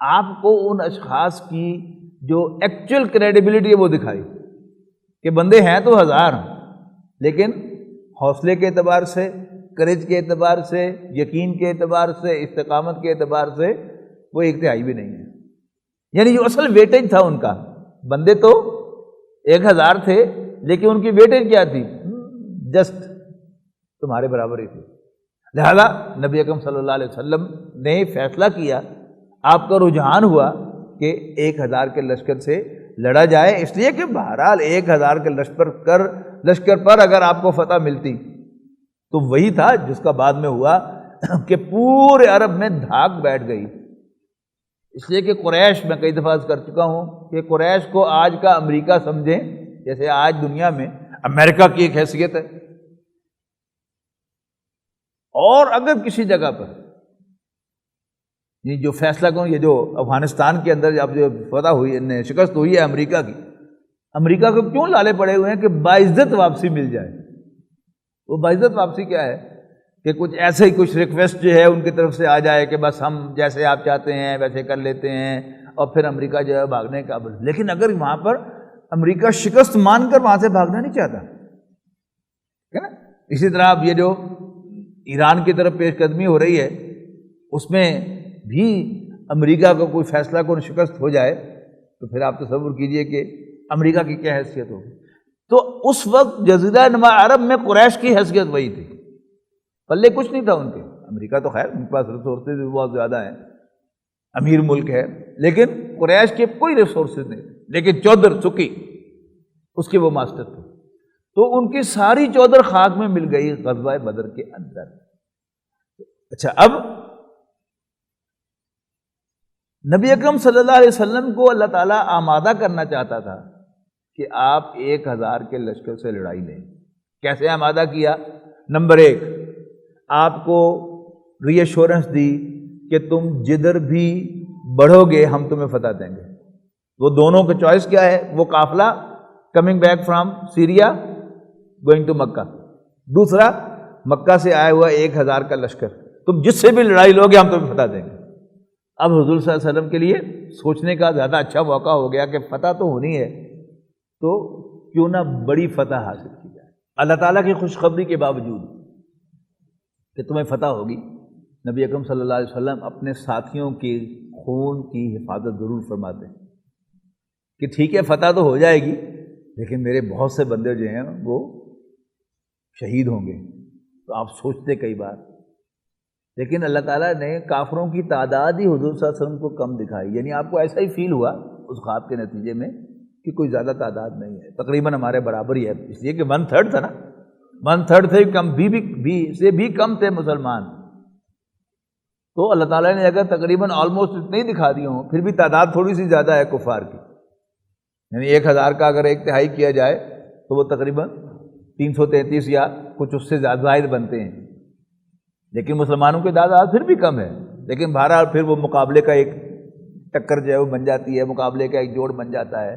آپ کو ان اشخاص کی جو ایکچوئل کریڈیبلٹی ہے وہ دکھائی کہ بندے ہیں تو 1000 لیکن حوصلے کے اعتبار سے، کریج کے اعتبار سے، یقین کے اعتبار سے، استقامت کے اعتبار سے وہ 1/3 بھی نہیں ہے. یعنی جو اصل ویٹیج تھا ان کا، بندے تو 1000 تھے لیکن ان کی ویٹیج کیا تھی؟ جسٹ تمہارے برابر ہی تھی. لہذا نبی اکرم صلی اللہ علیہ وسلم نے فیصلہ کیا، آپ کا رجحان ہوا کہ 1000 کے لشکر سے لڑا جائے، اس لیے کہ بہرحال 1000 کے لشکر پر اگر آپ کو فتح ملتی تو وہی تھا جس کا بعد میں ہوا کہ پورے عرب میں دھاک بیٹھ گئی. اس لیے کہ قریش، میں کئی دفعہ کر چکا ہوں کہ قریش کو آج کا امریکہ سمجھیں، جیسے آج دنیا میں امریکہ کی ایک حیثیت ہے. اور اگر کسی جگہ پر یہ جو فیصلہ کروں، یہ جو افغانستان کے اندر اب جو فتح ہوئی، شکست ہوئی ہے امریکہ کی، امریکہ کو کیوں لالے پڑے ہوئے ہیں کہ باعزت واپسی مل جائے. وہ باعزت واپسی کیا ہے کہ کچھ ایسے ہی کچھ ریکویسٹ جو ہے ان کی طرف سے آ جائے کہ بس ہم جیسے آپ چاہتے ہیں ویسے کر لیتے ہیں، اور پھر امریکہ جو ہے بھاگنے کا. لیکن اگر وہاں پر امریکہ شکست مان کر وہاں سے بھاگنا نہیں چاہتا ہے نا. اسی طرح اب یہ جو ایران کی طرف پیش قدمی ہو رہی ہے، اس میں بھی امریکہ کا کوئی فیصلہ کو شکست ہو جائے تو پھر آپ تصور کیجئے کہ امریکہ کی کیا حیثیت ہوگی. تو اس وقت جزیرہ نما عرب میں قریش کی حیثیت وہی تھی، پلے کچھ نہیں تھا ان کے. امریکہ تو خیر ان کے پاس ریسورسز بھی بہت زیادہ ہیں، امیر ملک ہے، لیکن قریش کے کوئی ریسورسز نہیں. لیکن چودر چکی اس کے وہ ماسٹر تھے، تو ان کی ساری چودر خاک میں مل گئی غزوہ بدر کے اندر. اچھا، اب نبی اکرم صلی اللہ علیہ وسلم کو اللہ تعالیٰ آمادہ کرنا چاہتا تھا کہ آپ 1000 کے لشکر سے لڑائی لیں. کیسے آمادہ کیا؟ نمبر 1، آپ کو ری ایشورنس دی کہ تم جدھر بھی بڑھو گے ہم تمہیں فتح دیں گے. وہ دونوں کا چوائس کیا ہے؟ وہ قافلہ coming back from Syria going to Mecca, دوسرا مکہ سے آیا ہوا 1000 کا لشکر، تم جس سے بھی لڑائی لو گے ہم تمہیں فتح دیں گے. اب حضور صلی اللہ علیہ وسلم کے لیے سوچنے کا زیادہ اچھا موقع ہو گیا کہ فتح تو ہونی ہے تو کیوں نہ بڑی فتح حاصل کی جائے. اللہ تعالیٰ کی خوشخبری کے باوجود کہ تمہیں فتح ہوگی، نبی اکرم صلی اللہ علیہ وسلم اپنے ساتھیوں کی خون کی حفاظت ضرور فرماتے ہیں کہ ٹھیک ہے فتح تو ہو جائے گی لیکن میرے بہت سے بندے جو ہیں وہ شہید ہوں گے. تو آپ سوچتے کئی بار، لیکن اللہ تعالیٰ نے کافروں کی تعداد ہی حضور صلی اللہ علیہ وسلم کو کم دکھائی. یعنی آپ کو ایسا ہی فیل ہوا اس خواب کے نتیجے میں کہ کوئی زیادہ تعداد نہیں ہے، تقریباً ہمارے برابر ہی ہے. اس لیے کہ 1/3 تھا نا، 1/3 تھے کم سے بھی کم تھے مسلمان. تو اللہ تعالیٰ نے اگر تقریباً آلموسٹ اتنے ہی دکھا دیے ہوں، پھر بھی تعداد تھوڑی سی زیادہ ہے کفار کی. یعنی 1000 کا اگر 1/3 کیا جائے تو وہ تقریباً 333 یا کچھ اس سے زیادہ زائد بنتے ہیں. لیکن مسلمانوں کی تعداد پھر بھی کم ہے، لیکن بہرحال پھر وہ مقابلے کا ایک ٹکر جو ہے وہ بن جاتی ہے، مقابلے کا ایک جوڑ بن جاتا ہے.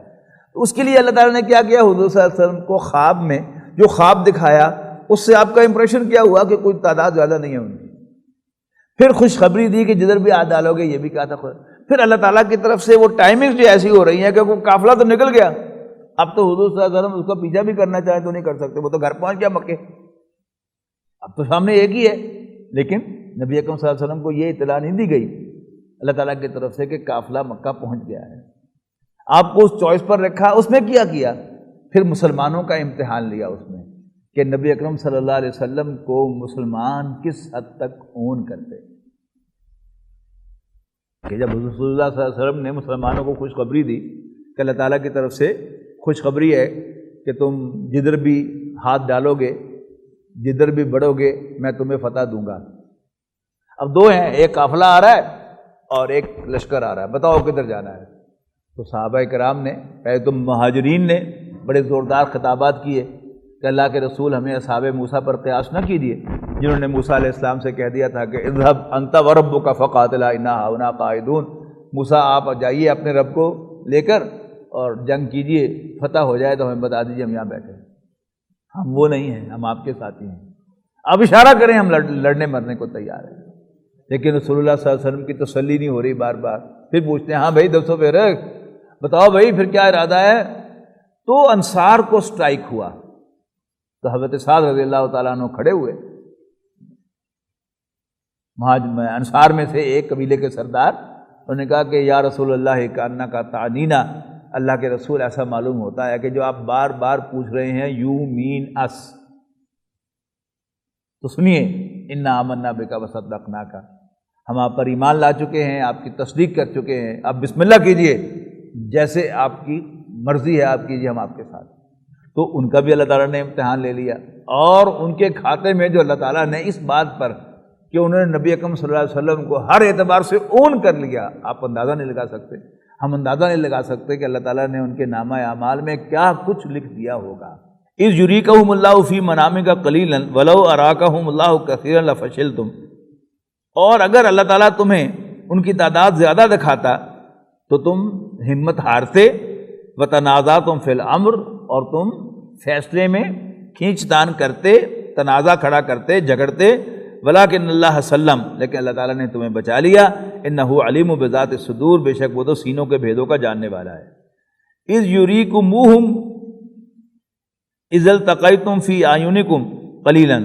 تو اس کے لیے اللہ تعالیٰ نے کیا کیا؟ حضور صلی اللہ علیہ وسلم کو خواب میں جو خواب دکھایا اس سے آپ کا امپریشن کیا ہوا کہ کوئی تعداد زیادہ نہیں ہے ان کی. پھر خوشخبری دی کہ جدھر بھی ہاتھ ڈالو گے، یہ بھی کہا تھا. پھر اللہ تعالیٰ کی طرف سے وہ ٹائمنگز جو ایسی ہو رہی ہیں کہ وہ قافلہ تو نکل گیا، اب تو حضور صلی اللہ علیہ وسلم اس کا پیچھا بھی کرنا چاہیں تو نہیں کر سکتے، وہ تو گھر پہنچ گیا مکے. اب تو سامنے ایک ہی ہے، لیکن نبی اکرم صلی اللہ علیہ وسلم کو یہ اطلاع نہیں دی گئی اللہ تعالیٰ کی طرف سے کہ قافلہ مکہ پہنچ گیا ہے. آپ کو اس چوائس پر رکھا, اس میں کیا پھر مسلمانوں کا امتحان لیا اس میں کہ نبی اکرم صلی اللہ علیہ وسلم کو مسلمان کس حد تک اون کرتے. کہ جب حضور صلی اللہ علیہ وسلم نے مسلمانوں کو خوشخبری دی کہ اللہ تعالیٰ کی طرف سے خوشخبری ہے کہ تم جدھر بھی ہاتھ ڈالو گے, جدھر بھی بڑھو گے, میں تمہیں فتح دوں گا. اب دو ہیں, ایک قافلہ آ رہا ہے اور ایک لشکر آ رہا ہے, بتاؤ کدھر جانا ہے. تو صحابہ کرام نے, پہلے تو مہاجرین نے بڑے زوردار خطابات کیے کہ اللہ کے رسول ہمیں اصحاب موسیٰ پر قیاس نہ کیجیے, جنہوں نے موسیٰ علیہ السلام سے کہہ دیا تھا کہ اذهب انت وربک فقاتلا انا ہاہنا قاعدون. موسیٰ آپ جائیے اپنے رب کو لے کر اور جنگ کیجیے, فتح ہو جائے تو ہمیں بتا دیجیے, ہم یہاں بیٹھے. ہم وہ نہیں ہیں, ہم آپ کے ساتھی ہیں. آپ اشارہ کریں, ہم لڑنے مرنے کو تیار ہیں. لیکن رسول اللہ صلی اللہ علیہ وسلم کی تسلی نہیں ہو رہی, بار بار پھر پوچھتے ہیں, ہاں بھائی دسو پھر بتاؤ بھائی پھر کیا ارادہ ہے. تو انصار کو سٹرائک ہوا تو حضرت سعد رضی اللہ تعالیٰ عنہ کھڑے ہوئے, انصار میں سے ایک قبیلے کے سردار. انہوں نے کہا کہ یا رسول اللہ کاننا کا تعینہ, اللہ کے رسول ایسا معلوم ہوتا ہے کہ جو آپ بار بار پوچھ رہے ہیں یو مین اس. تو سنیے, انا آمنا بک وصدقناک, ہم آپ پر ایمان لا چکے ہیں, آپ کی تصدیق کر چکے ہیں, آپ بسم اللہ کیجئے, جیسے آپ کی مرضی ہے آپ کیجئے, ہم آپ کے ساتھ. تو ان کا بھی اللہ تعالیٰ نے امتحان لے لیا, اور ان کے کھاتے میں جو اللہ تعالیٰ نے اس بات پر کہ انہوں نے نبی اکرم صلی اللہ علیہ وسلم کو ہر اعتبار سے اون کر لیا, آپ اندازہ نہیں لگا سکتے, ہم اندازہ نہیں لگا سکتے کہ اللہ تعالیٰ نے ان کے نامہ اعمال میں کیا کچھ لکھ دیا ہوگا. اذ یریکہم اللہ فی منامک قلیلا ولو اراکہم اللہ کثیرا لفشلتم. اور اگر اللہ تعالیٰ تمہیں ان کی تعداد زیادہ دکھاتا تو تم ہمت ہارتے, وتنازعتم فی الامر, اور تم فیصلے میں کھینچ تان کرتے, تنازع کھڑا کرتے, جھگڑتے. ولیکن اللہ سلم, لیکن اللہ تعالیٰ نے تمہیں بچا لیا. انہ علیم بذات الصدور, بے شک وہ تو سینوں کے بھیدوں کا جاننے والا ہے. اذ یریکموہم اذ التقیتم فی اعینکم قلیلا,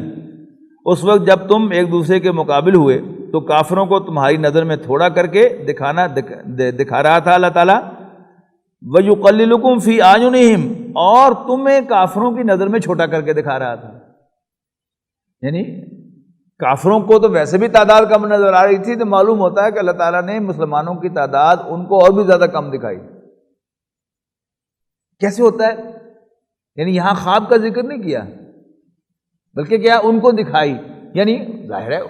اس وقت جب تم ایک دوسرے کے مقابل ہوئے تو کافروں کو تمہاری نظر میں تھوڑا کر کے دکھا رہا تھا اللہ تعالیٰ. وَيُقَلِّلُكُمْ فِي أَعْيُنِهِمْ, اور تمہیں کافروں کی نظر میں چھوٹا کر کے دکھا رہا تھا. یعنی کافروں کو تو ویسے بھی تعداد کم نظر آ رہی تھی, تو معلوم ہوتا ہے کہ اللہ تعالیٰ نے مسلمانوں کی تعداد ان کو اور بھی زیادہ کم دکھائی. کیسے ہوتا ہے؟ یعنی یہاں خواب کا ذکر نہیں کیا, بلکہ کیا ان کو دکھائی. یعنی ظاہر ہے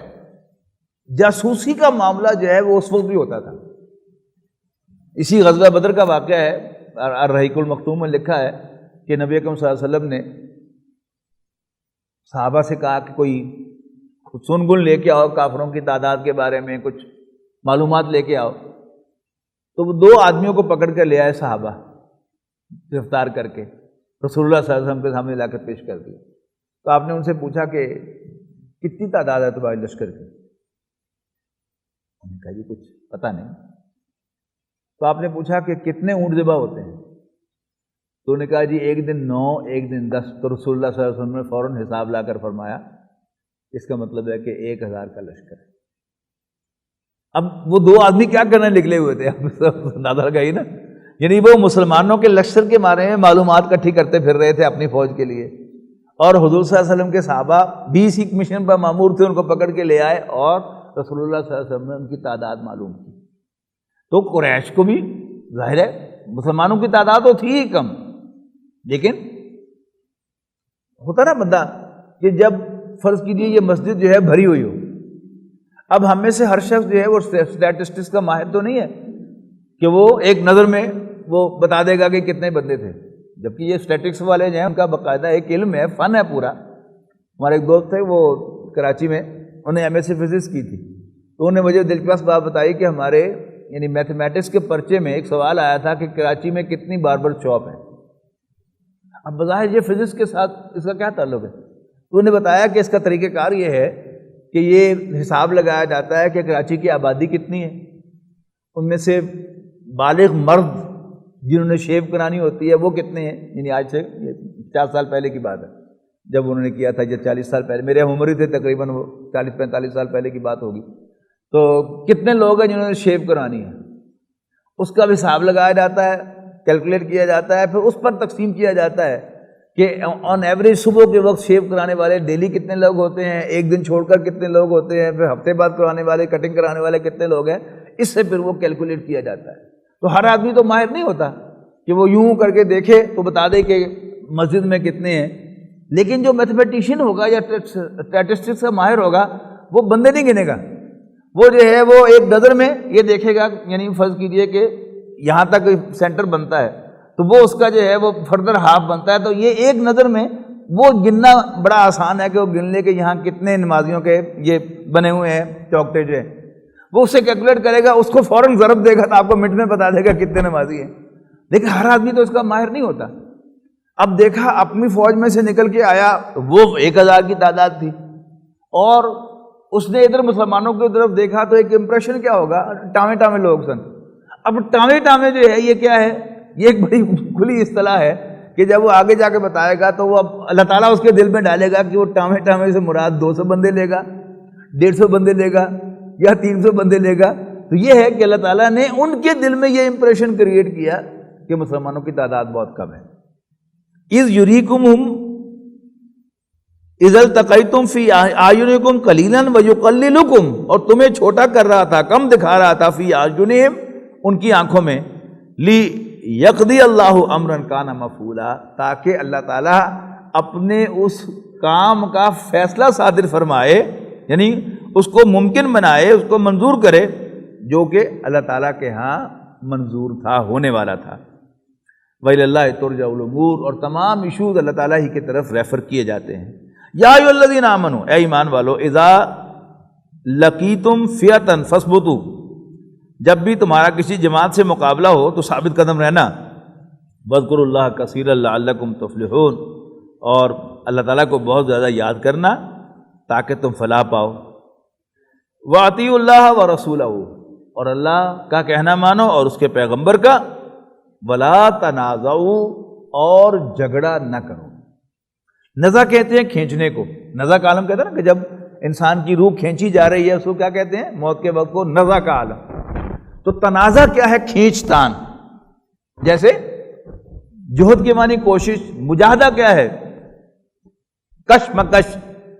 جاسوسی کا معاملہ جو ہے وہ اس وقت بھی ہوتا تھا. اسی غزوہ بدر کا واقعہ ہے, الرحیق المختوم میں لکھا ہے کہ نبی اکرم صلی اللہ علیہ وسلم نے صحابہ سے کہا کہ کوئی سن گن لے کے آؤ, کافروں کی تعداد کے بارے میں کچھ معلومات لے کے آؤ. تو وہ 2 آدمیوں کو پکڑ کر لے آئے صحابہ, گرفتار کر کے رسول اللہ صلی اللہ علیہ وسلم کے سامنے لا کر پیش کر دیا. تو آپ نے ان سے پوچھا کہ کتنی تعداد ہے تمہاری لشکر کی؟ انہوں نے کہا جی کچھ پتہ نہیں. تو آپ نے پوچھا کہ کتنے اونٹ ذبح ہوتے ہیں؟ تو انہوں نے کہا جی ایک دن 9, ایک دن 10. تو رسول اللہ صلی اللہ علیہ وسلم نے فوراً حساب لا کر فرمایا اس کا مطلب ہے کہ 1000 کا لشکر ہے. اب وہ 2 آدمی کیا کرنے نکلے ہوئے تھے, آپ اندازہ لگائی نا. یعنی وہ مسلمانوں کے لشکر کے بارے میں معلومات اکٹھی کرتے پھر رہے تھے اپنی فوج کے لیے, اور حضور صلی اللہ علیہ وسلم کے صحابہ 20 ہی مشن پر مامور تھے, ان کو پکڑ کے لے آئے اور رسول اللہ صلی اللہ علیہ وسلم نے ان کی تعداد معلوم کی. تو قریش کو بھی ظاہر ہے مسلمانوں کی تعداد تو تھی ہی کم, لیکن ہوتا نا بندہ کہ جب فرض کیجیے یہ مسجد جو ہے بھری ہوئی ہو, اب ہم میں سے ہر شخص جو ہے وہ اسٹیٹسٹکس کا ماہر تو نہیں ہے کہ وہ ایک نظر میں وہ بتا دے گا کہ کتنے بندے تھے, جبکہ یہ اسٹیٹکس والے جو ہیں ان کا باقاعدہ ایک علم ہے, فن ہے پورا. ہمارے ایک دوست تھے وہ کراچی میں, انہیں ایم ایس سی فزکس کی تھی, تو انہوں نے مجھے دلچسپ بات بتائی کہ ہمارے یعنی میتھمیٹکس کے پرچے میں ایک سوال آیا تھا کہ کراچی میں کتنی باربر شاپ ہیں. اب بظاہر یہ فزکس کے ساتھ اس کا کیا تعلق ہے؟ تو انہوں نے بتایا کہ اس کا طریقہ کار یہ ہے کہ یہ حساب لگایا جاتا ہے کہ کراچی کی آبادی کتنی ہے, ان میں سے بالغ مرد جنہوں نے شیو کرانی ہوتی ہے وہ کتنے ہیں, یعنی آج سے 4 سال پہلے کی بات ہے, جب انہوں نے کیا تھا یہ 40 سال پہلے، میرے عمر ہی تھے تقریباً، وہ 40-45 سال پہلے کی بات ہوگی، تو کتنے لوگ ہیں جنہوں نے شیو کرانی ہے، اس کا بھی حساب لگایا جاتا ہے، کیلکولیٹ کیا جاتا ہے، پھر اس پر تقسیم کیا جاتا ہے کہ آن ایوریج صبح کے وقت شیو کرانے والے ڈیلی کتنے لوگ ہوتے ہیں، ایک دن چھوڑ کر کتنے لوگ ہوتے ہیں، پھر ہفتے بعد کرانے والے، کٹنگ کرانے والے کتنے لوگ ہیں، اس سے پھر وہ کیلکولیٹ کیا جاتا ہے۔ تو ہر آدمی تو ماہر نہیں ہوتا کہ وہ یوں کر کے دیکھے تو بتا دے کہ مسجد میں کتنے ہیں، لیکن جو میتھمیٹیشین ہوگا یا اسٹیٹسٹکس کا ماہر ہوگا وہ بندے نہیں گنے گا، وہ جو ہے وہ ایک نظر میں یہ دیکھے گا، یعنی فرض کیجئے کہ یہاں تک سینٹر بنتا ہے تو وہ اس کا جو ہے وہ فردر ہاف بنتا ہے، تو یہ ایک نظر میں وہ گننا بڑا آسان ہے کہ وہ گن لے کہ یہاں کتنے نمازیوں کے یہ بنے ہوئے ہیں چوکٹے جو ہیں، وہ اسے کیلکولیٹ کرے گا، اس کو فوراً ضرب دے گا تو آپ کو منٹ میں بتا دے گا کتنے نمازی ہیں، لیکن ہر آدمی تو اس کا ماہر نہیں ہوتا۔ اب دیکھا اپنی فوج میں سے نکل کے آیا، وہ 1000 کی تعداد تھی، اور اس نے ادھر مسلمانوں کی طرف دیکھا تو ایک امپریشن کیا ہوگا، ٹامے ٹامے لوگ سن۔ اب ٹامے ٹامے جو ہے یہ کیا ہے، یہ ایک بڑی کھلی اصطلاح ہے کہ جب وہ آگے جا کے بتائے گا تو وہ اب اللہ تعالیٰ اس کے دل میں ڈالے گا کہ وہ ٹامے ٹامے سے مراد 200 بندے لے گا، 150 بندے لے گا یا 300 بندے لے گا۔ تو یہ ہے کہ اللہ تعالیٰ نے ان کے دل میں یہ امپریشن کریٹ کیا کہ مسلمانوں کی تعداد بہت کم ہے۔ اذ یریکمہم اذ التقیتم فی اعینکم قلیلا ویقللکم، اور تمہیں چھوٹا کر رہا تھا، کم دکھا رہا تھا، فی اعینہم ان کی آنکھوں میں، لی یقضی اللہ امرا کان مفعولا، تاکہ اللہ تعالیٰ اپنے اس کام کا فیصلہ صادر فرمائے، یعنی اس کو ممکن بنائے، اس کو منظور کرے، جو کہ اللہ تعالیٰ کے ہاں منظور تھا، ہونے والا تھا۔ وَإِلَى اللَّهِ تُرْجَعُ الْأُمُورُ، اور تمام ایشوز اللہ تعالیٰ ہی کی طرف ریفر کیے جاتے ہیں۔ یا ایھا الذین آمنوا، اے ایمان والو، اذا لقیتم فئۃ فاثبتوا، جب بھی تمہارا کسی جماعت سے مقابلہ ہو تو ثابت قدم رہنا، واذکروا اللہ کثیرا لعلکم تفلحون، اور اللہ تعالیٰ کو بہت زیادہ یاد کرنا تاکہ تم فلاح پاؤ۔ وَأَطِیعُوا اللَّهَ وَرَسُولَهُ، اور اللہ کا کہنا مانو اور اس کے پیغمبر کا، وَلَا تَنَازَعُوا، اور جھگڑا نہ کرو۔ نزع کہتے ہیں کھینچنے کو، نزع کا عالم کہتے ہیں نا کہ جب انسان کی روح کھینچی جا رہی ہے اس کو کیا کہتے ہیں، موت کے وقت کو نزع کا عالم۔ تو تنازع کیا ہے، کھینچ تان، جیسے جہد کے معنی کوشش، مجاہدہ کیا ہے، کش مکش،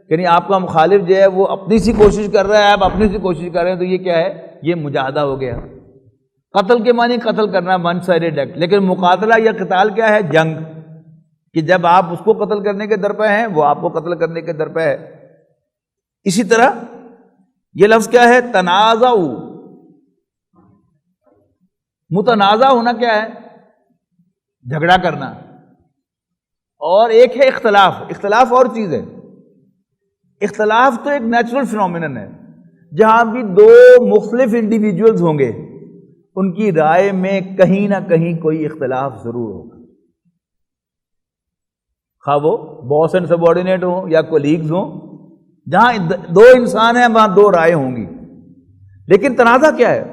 یعنی آپ کا مخالف جو ہے وہ اپنی سی کوشش کر رہا ہے، آپ اپنی سی کوشش کر رہے ہیں، تو یہ کیا ہے، یہ مجاہدہ ہو گیا۔ قتل کے معنی قتل کرنا، ون سائیڈڈ ایکٹ، لیکن مقاتلہ یا قتال کیا ہے، جنگ، کہ جب آپ اس کو قتل کرنے کے درپے ہیں وہ آپ کو قتل کرنے کے درپے ہے۔ اسی طرح یہ لفظ کیا ہے، تنازع، متنازع ہونا کیا ہے، جھگڑا کرنا، اور ایک ہے اختلاف۔ اختلاف اور چیز ہے، اختلاف تو ایک نیچرل فینومینن ہے، جہاں بھی دو مختلف انڈیویجولز ہوں گے ان کی رائے میں کہیں نہ کہیں کوئی اختلاف ضرور ہوگا، خواہ وہ باس اینڈ سبارڈینیٹ ہوں یا کولیگز ہوں، جہاں دو انسان ہیں وہاں دو رائے ہوں گی۔ لیکن تنازع کیا ہے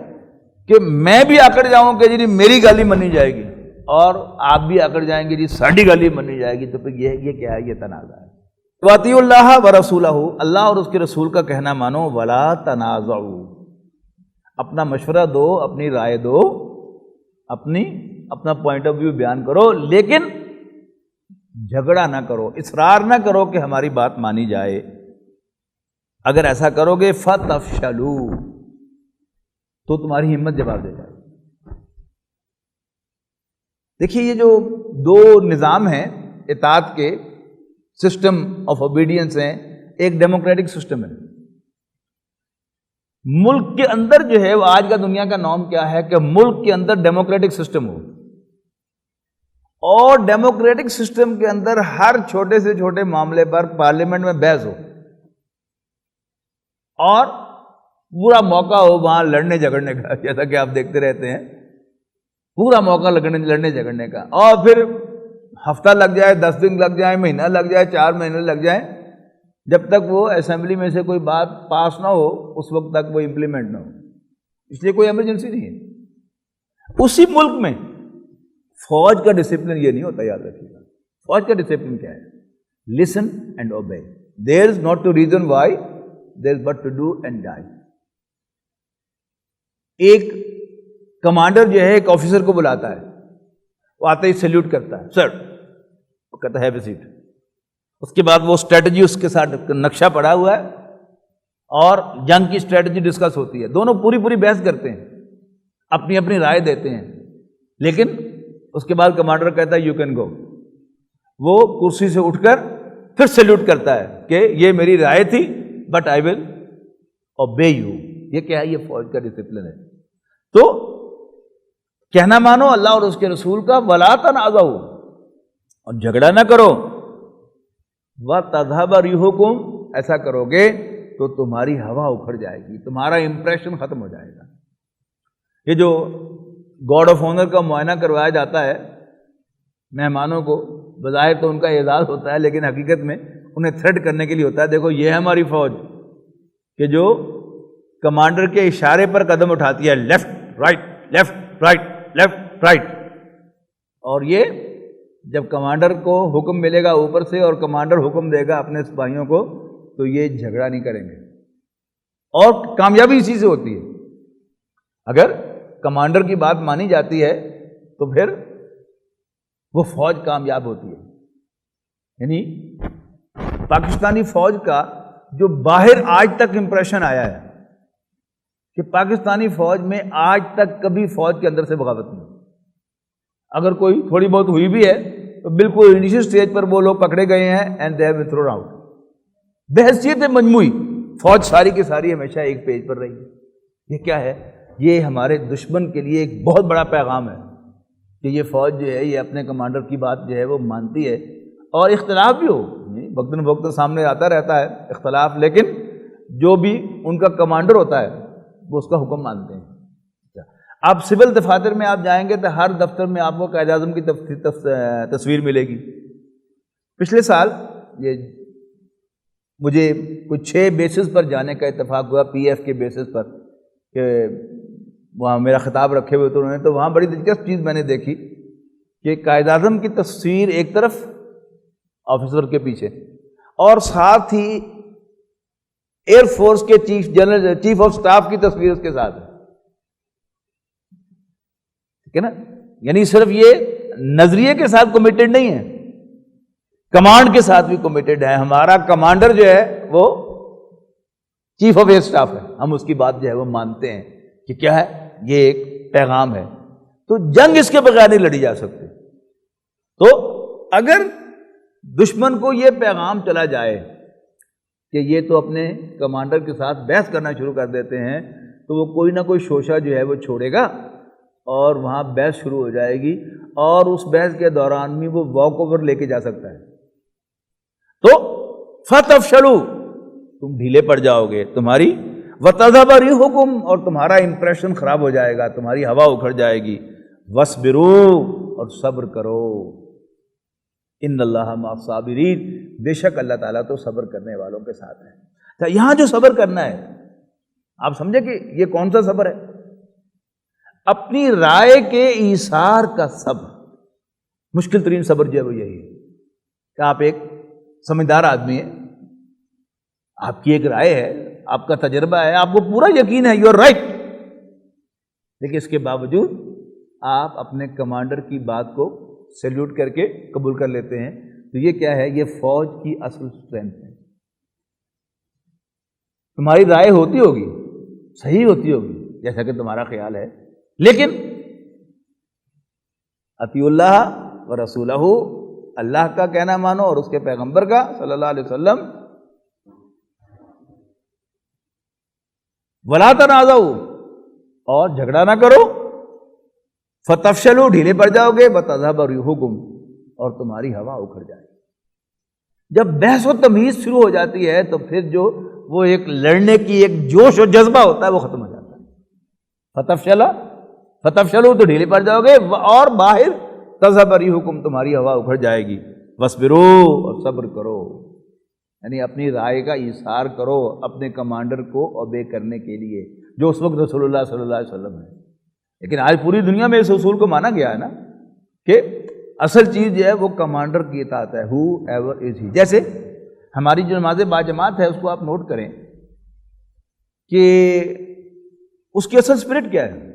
کہ میں بھی آکڑ جاؤں کہ جی میری گل ہی منی جائے گی، اور آپ بھی آکڑ جائیں گے جی ساڈی گل ہی منی جائے گی، تو پھر یہ کیا ہے، یہ تنازع ہے۔ وَأَطِیعُوا اللَّهَ وَرَسُولَهُ، اللہ اور اس کے رسول کا کہنا مانو، وَلَا تَنَازَعُوا، اپنا مشورہ دو، اپنی رائے دو، اپنا پوائنٹ آف ویو بیان کرو، لیکن جھگڑا نہ کرو، اصرار نہ کرو کہ ہماری بات مانی جائے۔ اگر ایسا کرو گے فَتَفْشَلُوا، تو تمہاری ہمت جواب دے جائے۔ دیکھیے یہ جو دو نظام ہیں اطاعت کے، سسٹم آف اوبیڈینس ہیں، ایک ڈیموکریٹک سسٹم ہے۔ ملک کے اندر جو ہے وہ آج کا دنیا کا نام کیا ہے کہ ملک کے اندر ڈیموکریٹک سسٹم ہو، اور ڈیموکریٹک سسٹم کے اندر ہر چھوٹے سے چھوٹے معاملے پر پارلیمنٹ میں بحث ہو، اور پورا موقع ہو وہاں لڑنے جھگڑنے کا، جیسا کہ آپ دیکھتے رہتے ہیں، پورا موقع لڑنے جھگڑنے کا، اور پھر ہفتہ لگ جائے، 10 دن لگ جائے، مہینہ لگ جائے، 4 مہینے لگ جائیں، جب تک وہ اسمبلی میں سے کوئی بات پاس نہ ہو اس وقت تک وہ امپلیمنٹ نہ ہو، اس لیے کوئی ایمرجنسی نہیں ہے۔ اسی ملک میں فوج کا ڈسپلن یہ نہیں ہوتا، یاد رکھیے گا۔ فوج کا ڈسپلن کیا ہے listen and obey. There is not to reason why, there is but to do and die. ایک کمانڈر جو ہے ایک آفیسر کو بلاتا ہے, وہ آتے ہی سیلیوٹ کرتا ہے, سر, وہ کہتا ہے ہیو اے سیٹ. اس کے بعد وہ اسٹریٹجی اس کے ساتھ نقشہ پڑا ہوا ہے اور جنگ کی اسٹریٹجی ڈسکس ہوتی ہے. دونوں پوری بحث کرتے ہیں, اپنی اپنی رائے دیتے ہیں, لیکن اس کے بعد کمانڈر کہتا ہے یو کین گو. وہ کرسی سے اٹھ کر پھر سیلیوٹ کرتا ہے کہ یہ میری رائے تھی but I will obey you. یہ کیا ہے؟ یہ فوج کا ڈسپلن ہے. تو کہنا مانو اللہ اور اس کے رسول کا, وَلَا تَنَازَعُوا, اور جھگڑا نہ کرو, وَتَذْهَبَ رِيحُكُمْ, ایسا کرو گے تو تمہاری ہوا اکھڑ جائے گی, تمہارا امپریشن ختم ہو جائے گا. یہ جو گارڈ آف آنر کا معائنہ کروایا جاتا ہے مہمانوں کو, بظاہر تو ان کا اعزاز ہوتا ہے لیکن حقیقت میں انہیں تھریٹ کرنے کے لیے ہوتا ہے. دیکھو یہ ہے ہماری فوج کہ جو کمانڈر کے اشارے پر قدم اٹھاتی ہے, left right left right left right. اور یہ جب کمانڈر کو حکم ملے گا اوپر سے اور کمانڈر حکم دے گا اپنے سپاہیوں کو, تو یہ جھگڑا نہیں کریں گے. اور کامیابی اسی سے ہوتی ہے. اگر کمانڈر کی بات مانی جاتی ہے تو پھر وہ فوج کامیاب ہوتی ہے. یعنی پاکستانی فوج کا جو باہر آج تک امپریشن آیا ہے کہ پاکستانی فوج میں آج تک کبھی فوج کے اندر سے بغاوت نہیں. اگر کوئی تھوڑی بہت ہوئی بھی ہے تو بالکل انیشل سٹیج پر وہ لوگ پکڑے گئے ہیں and they have been thrown out. بحیثیت مجموعی فوج ساری کی ساری ہمیشہ ایک پیج پر رہی ہے. یہ کیا ہے؟ یہ ہمارے دشمن کے لیے ایک بہت بڑا پیغام ہے کہ یہ فوج جو ہے یہ اپنے کمانڈر کی بات جو ہے وہ مانتی ہے. اور اختلاف بھی ہو, وقتاً فوقتاً سامنے آتا رہتا ہے اختلاف, لیکن جو بھی ان کا کمانڈر ہوتا ہے وہ اس کا حکم مانتے ہیں. آپ سول دفاتر میں آپ جائیں گے تو ہر دفتر میں آپ کو قائد اعظم کی تصویر ملے گی. پچھلے سال یہ مجھے کچھ 6 بیسز پر جانے کا اتفاق ہوا, پی ایف کے بیسز پر, کہ وہاں میرا خطاب رکھے ہوئے تو انہوں نے, تو وہاں بڑی دلچسپ چیز میں نے دیکھی کہ قائد اعظم کی تصویر ایک طرف آفیسر کے پیچھے, اور ساتھ ہی ایئر فورس کے چیف آف سٹاف کی تصویر اس کے ساتھ ہے. ٹھیک ہے نا؟ یعنی صرف یہ نظریے کے ساتھ کمیٹڈ نہیں ہے, کمانڈ کے ساتھ بھی کمیٹڈ ہے. ہمارا کمانڈر جو ہے وہ چیف آف ایئر سٹاف ہے, ہم اس کی بات جو ہے وہ مانتے ہیں کہ کیا ہے, یہ ایک پیغام ہے. تو جنگ اس کے بغیر نہیں لڑی جا سکتی. تو اگر دشمن کو یہ پیغام چلا جائے کہ یہ تو اپنے کمانڈر کے ساتھ بحث کرنا شروع کر دیتے ہیں, تو وہ کوئی نہ کوئی شوشہ جو ہے وہ چھوڑے گا اور وہاں بحث شروع ہو جائے گی, اور اس بحث کے دوران بھی وہ واک اوور لے کے جا سکتا ہے. تو فتفشلوا, تم ڈھیلے پڑ جاؤ گے, تمہاری وتذهب ريحكم, اور تمہارا امپریشن خراب ہو جائے گا, تمہاری ہوا اکھڑ جائے گی. واصبروا, اور صبر کرو, ان اللہ مع الصابرین, بے شک اللہ تعالیٰ تو صبر کرنے والوں کے ساتھ ہے. تو یہاں جو صبر کرنا ہے, آپ سمجھے کہ یہ کون سا صبر ہے؟ اپنی رائے کے ایثار کا صبر. مشکل ترین صبر جو ہے وہ یہی ہے کہ آپ ایک سمجھدار آدمی ہیں, آپ کی ایک رائے ہے, آپ کا تجربہ ہے, آپ کو پورا یقین ہے یو آر رائٹ, لیکن اس کے باوجود آپ اپنے کمانڈر کی بات کو سیلیوٹ کر کے قبول کر لیتے ہیں. تو یہ کیا ہے؟ یہ فوج کی اصل اسٹرینتھ ہے. تمہاری رائے ہوتی ہوگی, صحیح ہوتی ہوگی جیسا کہ تمہارا خیال ہے, لیکن اطیعوا اللہ و رسولہ, اللہ کا کہنا مانو اور اس کے پیغمبر کا صلی اللہ علیہ وسلم. ولا تنازعوا, اور جھگڑا نہ کرو. فتفشلوا, ڈھیلے پڑ جاؤ گے. وتذهب ريحكم, اور تمہاری ہوا اکھڑ جائے گی. جب بحث و تمیز شروع ہو جاتی ہے تو پھر جو وہ ایک لڑنے کی ایک جوش و جذبہ ہوتا ہے وہ ختم ہو جاتا ہے. فتفشلوا, تو ڈھیلے پڑ جاؤ گے, اور باہر تذهب ريحكم, تمہاری ہوا اکھڑ جائے گی. واصبروا, اور صبر کرو, یعنی اپنی رائے کا ایثار کرو اپنے کمانڈر کو اوبے کرنے کے لیے, جو اس وقت رسول اللہ صلی اللہ علیہ وسلم ہے. لیکن آج پوری دنیا میں اس اصول کو مانا گیا ہے نا کہ اصل چیز جو ہے وہ کمانڈر کی اطاعت ہے، ہو ایور از ہی. جیسے ہماری جو نماز باجماعت ہے اس کو آپ نوٹ کریں کہ اس کی اصل اسپرٹ کیا ہے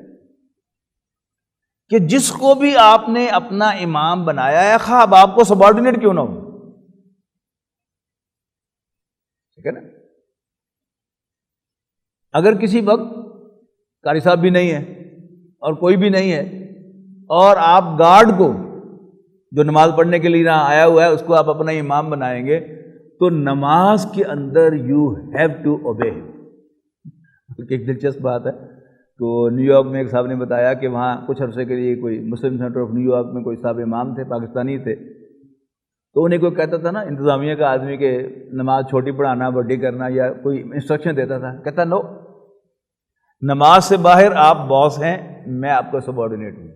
کہ جس کو بھی آپ نے اپنا امام بنایا ہے، خواہ اب آپ کو سبارڈینیٹ کیوں نہ ہو، ٹھیک ہے نا. اگر کسی وقت قاری صاحب بھی نہیں ہے اور کوئی بھی نہیں ہے اور آپ گارڈ کو جو نماز پڑھنے کے لیے نہ آیا ہوا ہے اس کو آپ اپنا امام بنائیں گے تو نماز کے اندر یو ہیو ٹو اوبے. ایک دلچسپ بات ہے، تو نیو یارک میں ایک صاحب نے بتایا کہ وہاں کچھ عرصے کے لیے کوئی مسلم سینٹر آف نیو یارک میں کوئی صاحب امام تھے، پاکستانی تھے، تو انہیں کوئی کہتا تھا نا انتظامیہ کا آدمی کہ نماز چھوٹی پڑھانا بڑی کرنا یا کوئی انسٹرکشن دیتا تھا، کہتا نو، نماز سے باہر آپ باس ہیں، میں آپ کا سبارڈینیٹ ہوں،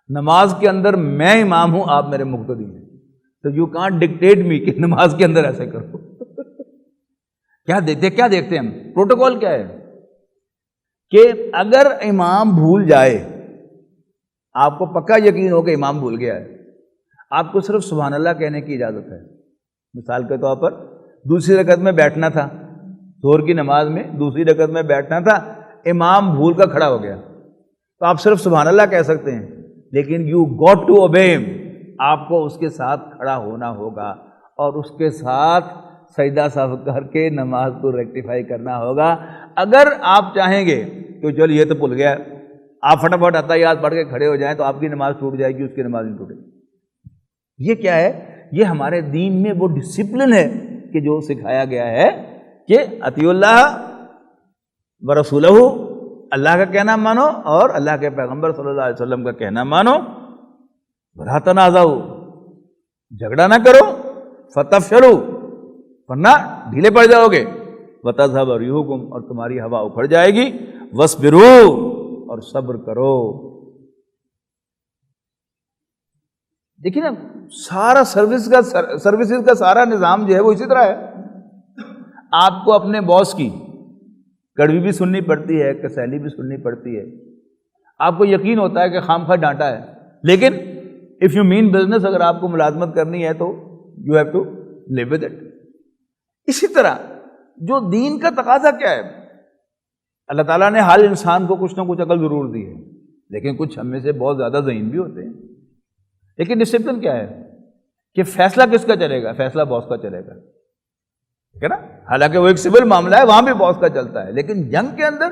نماز کے اندر میں امام ہوں، آپ میرے مقتدی ہیں، تو یو کانٹ ڈکٹیٹ می کہ نماز کے اندر ایسے کرو. کیا دیکھتے ہیں ہم پروٹوکول کیا ہے کہ اگر امام بھول جائے، آپ کو پکا یقین ہو کہ امام بھول گیا ہے، آپ کو صرف سبحان اللہ کہنے کی اجازت ہے. مثال کے طور پر دوسری رکعت میں بیٹھنا تھا، ظہر کی نماز میں دوسری رکعت میں بیٹھنا تھا، امام بھول کر کھڑا ہو گیا تو آپ صرف سبحان اللہ کہہ سکتے ہیں، لیکن یو گاٹ ٹو اوبے ہم، آپ کو اس کے ساتھ کھڑا ہونا ہوگا اور اس کے ساتھ سجدہ سہو کر کے نماز کو ریکٹیفائی کرنا ہوگا. اگر آپ چاہیں گے کہ چل یہ تو بھول گیا، آپ فٹافٹ اتحیات پڑھ کے کھڑے ہو جائیں تو آپ کی نماز ٹوٹ جائے گی، اس کی نماز نہیں ٹوٹے گی. یہ کیا ہے؟ یہ ہمارے دین میں وہ ڈسپلن ہے کہ جو سکھایا گیا ہے کہ اطیعوا اللہ ورسولہ، اللہ کا کہنا مانو اور اللہ کے پیغمبر صلی اللہ علیہ وسلم کا کہنا مانو. ولا تنازعوا، جھگڑا نہ کرو، فتفشلوا، ورنہ ڈھیلے پڑ جاؤ گے، وتذهب ريحكم، اور تمہاری ہوا اکھڑ جائے گی، واصبروا، اور صبر کرو. دیکھیں نا سارا سروسز کا سارا نظام جو ہے وہ اسی طرح ہے. آپ کو اپنے باس کی کڑوی بھی سننی پڑتی ہے، کسیلی بھی سننی پڑتی ہے، آپ کو یقین ہوتا ہے کہ خام خواہ ڈانٹا ہے، لیکن اف یو مین بزنس، اگر آپ کو ملازمت کرنی ہے تو you have to live with it. اسی طرح جو دین کا تقاضا کیا ہے، اللہ تعالیٰ نے ہر انسان کو کچھ نہ کچھ عقل ضرور دی ہے، لیکن کچھ ہم میں سے بہت زیادہ ذہین بھی ہوتے ہیں. لیکن ڈسپلن کیا ہے کہ فیصلہ کس کا چلے گا؟ فیصلہ باس کا چلے گا، ٹھیک ہے نا. حالانکہ وہ ایک سول معاملہ ہے، وہاں بھی باس کا چلتا ہے، لیکن جنگ کے اندر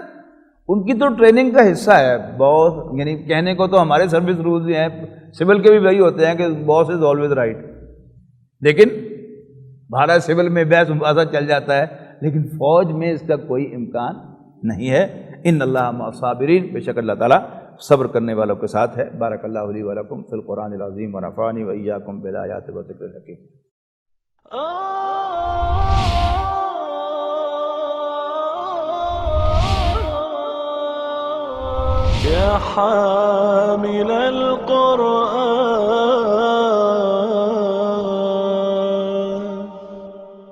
ان کی تو ٹریننگ کا حصہ ہے باس. یعنی کہنے کو تو ہمارے سروس رولز ہیں، سول کے بھی وہی ہوتے ہیں کہ باس از آلویز رائٹ، لیکن بھارت سول میں بحث مباحثہ چل جاتا ہے، لیکن فوج میں اس کا کوئی امکان نہیں ہے. ان اللہ مع الصابرین، بے شک اللہ تعالیٰ صبر کرنے والوں کے ساتھ ہے. بارک اللہ لی ولکم فی القرآن العظیم ونفعنی وایاکم بالآیات والذکر الحکیم. يا حامل القرآن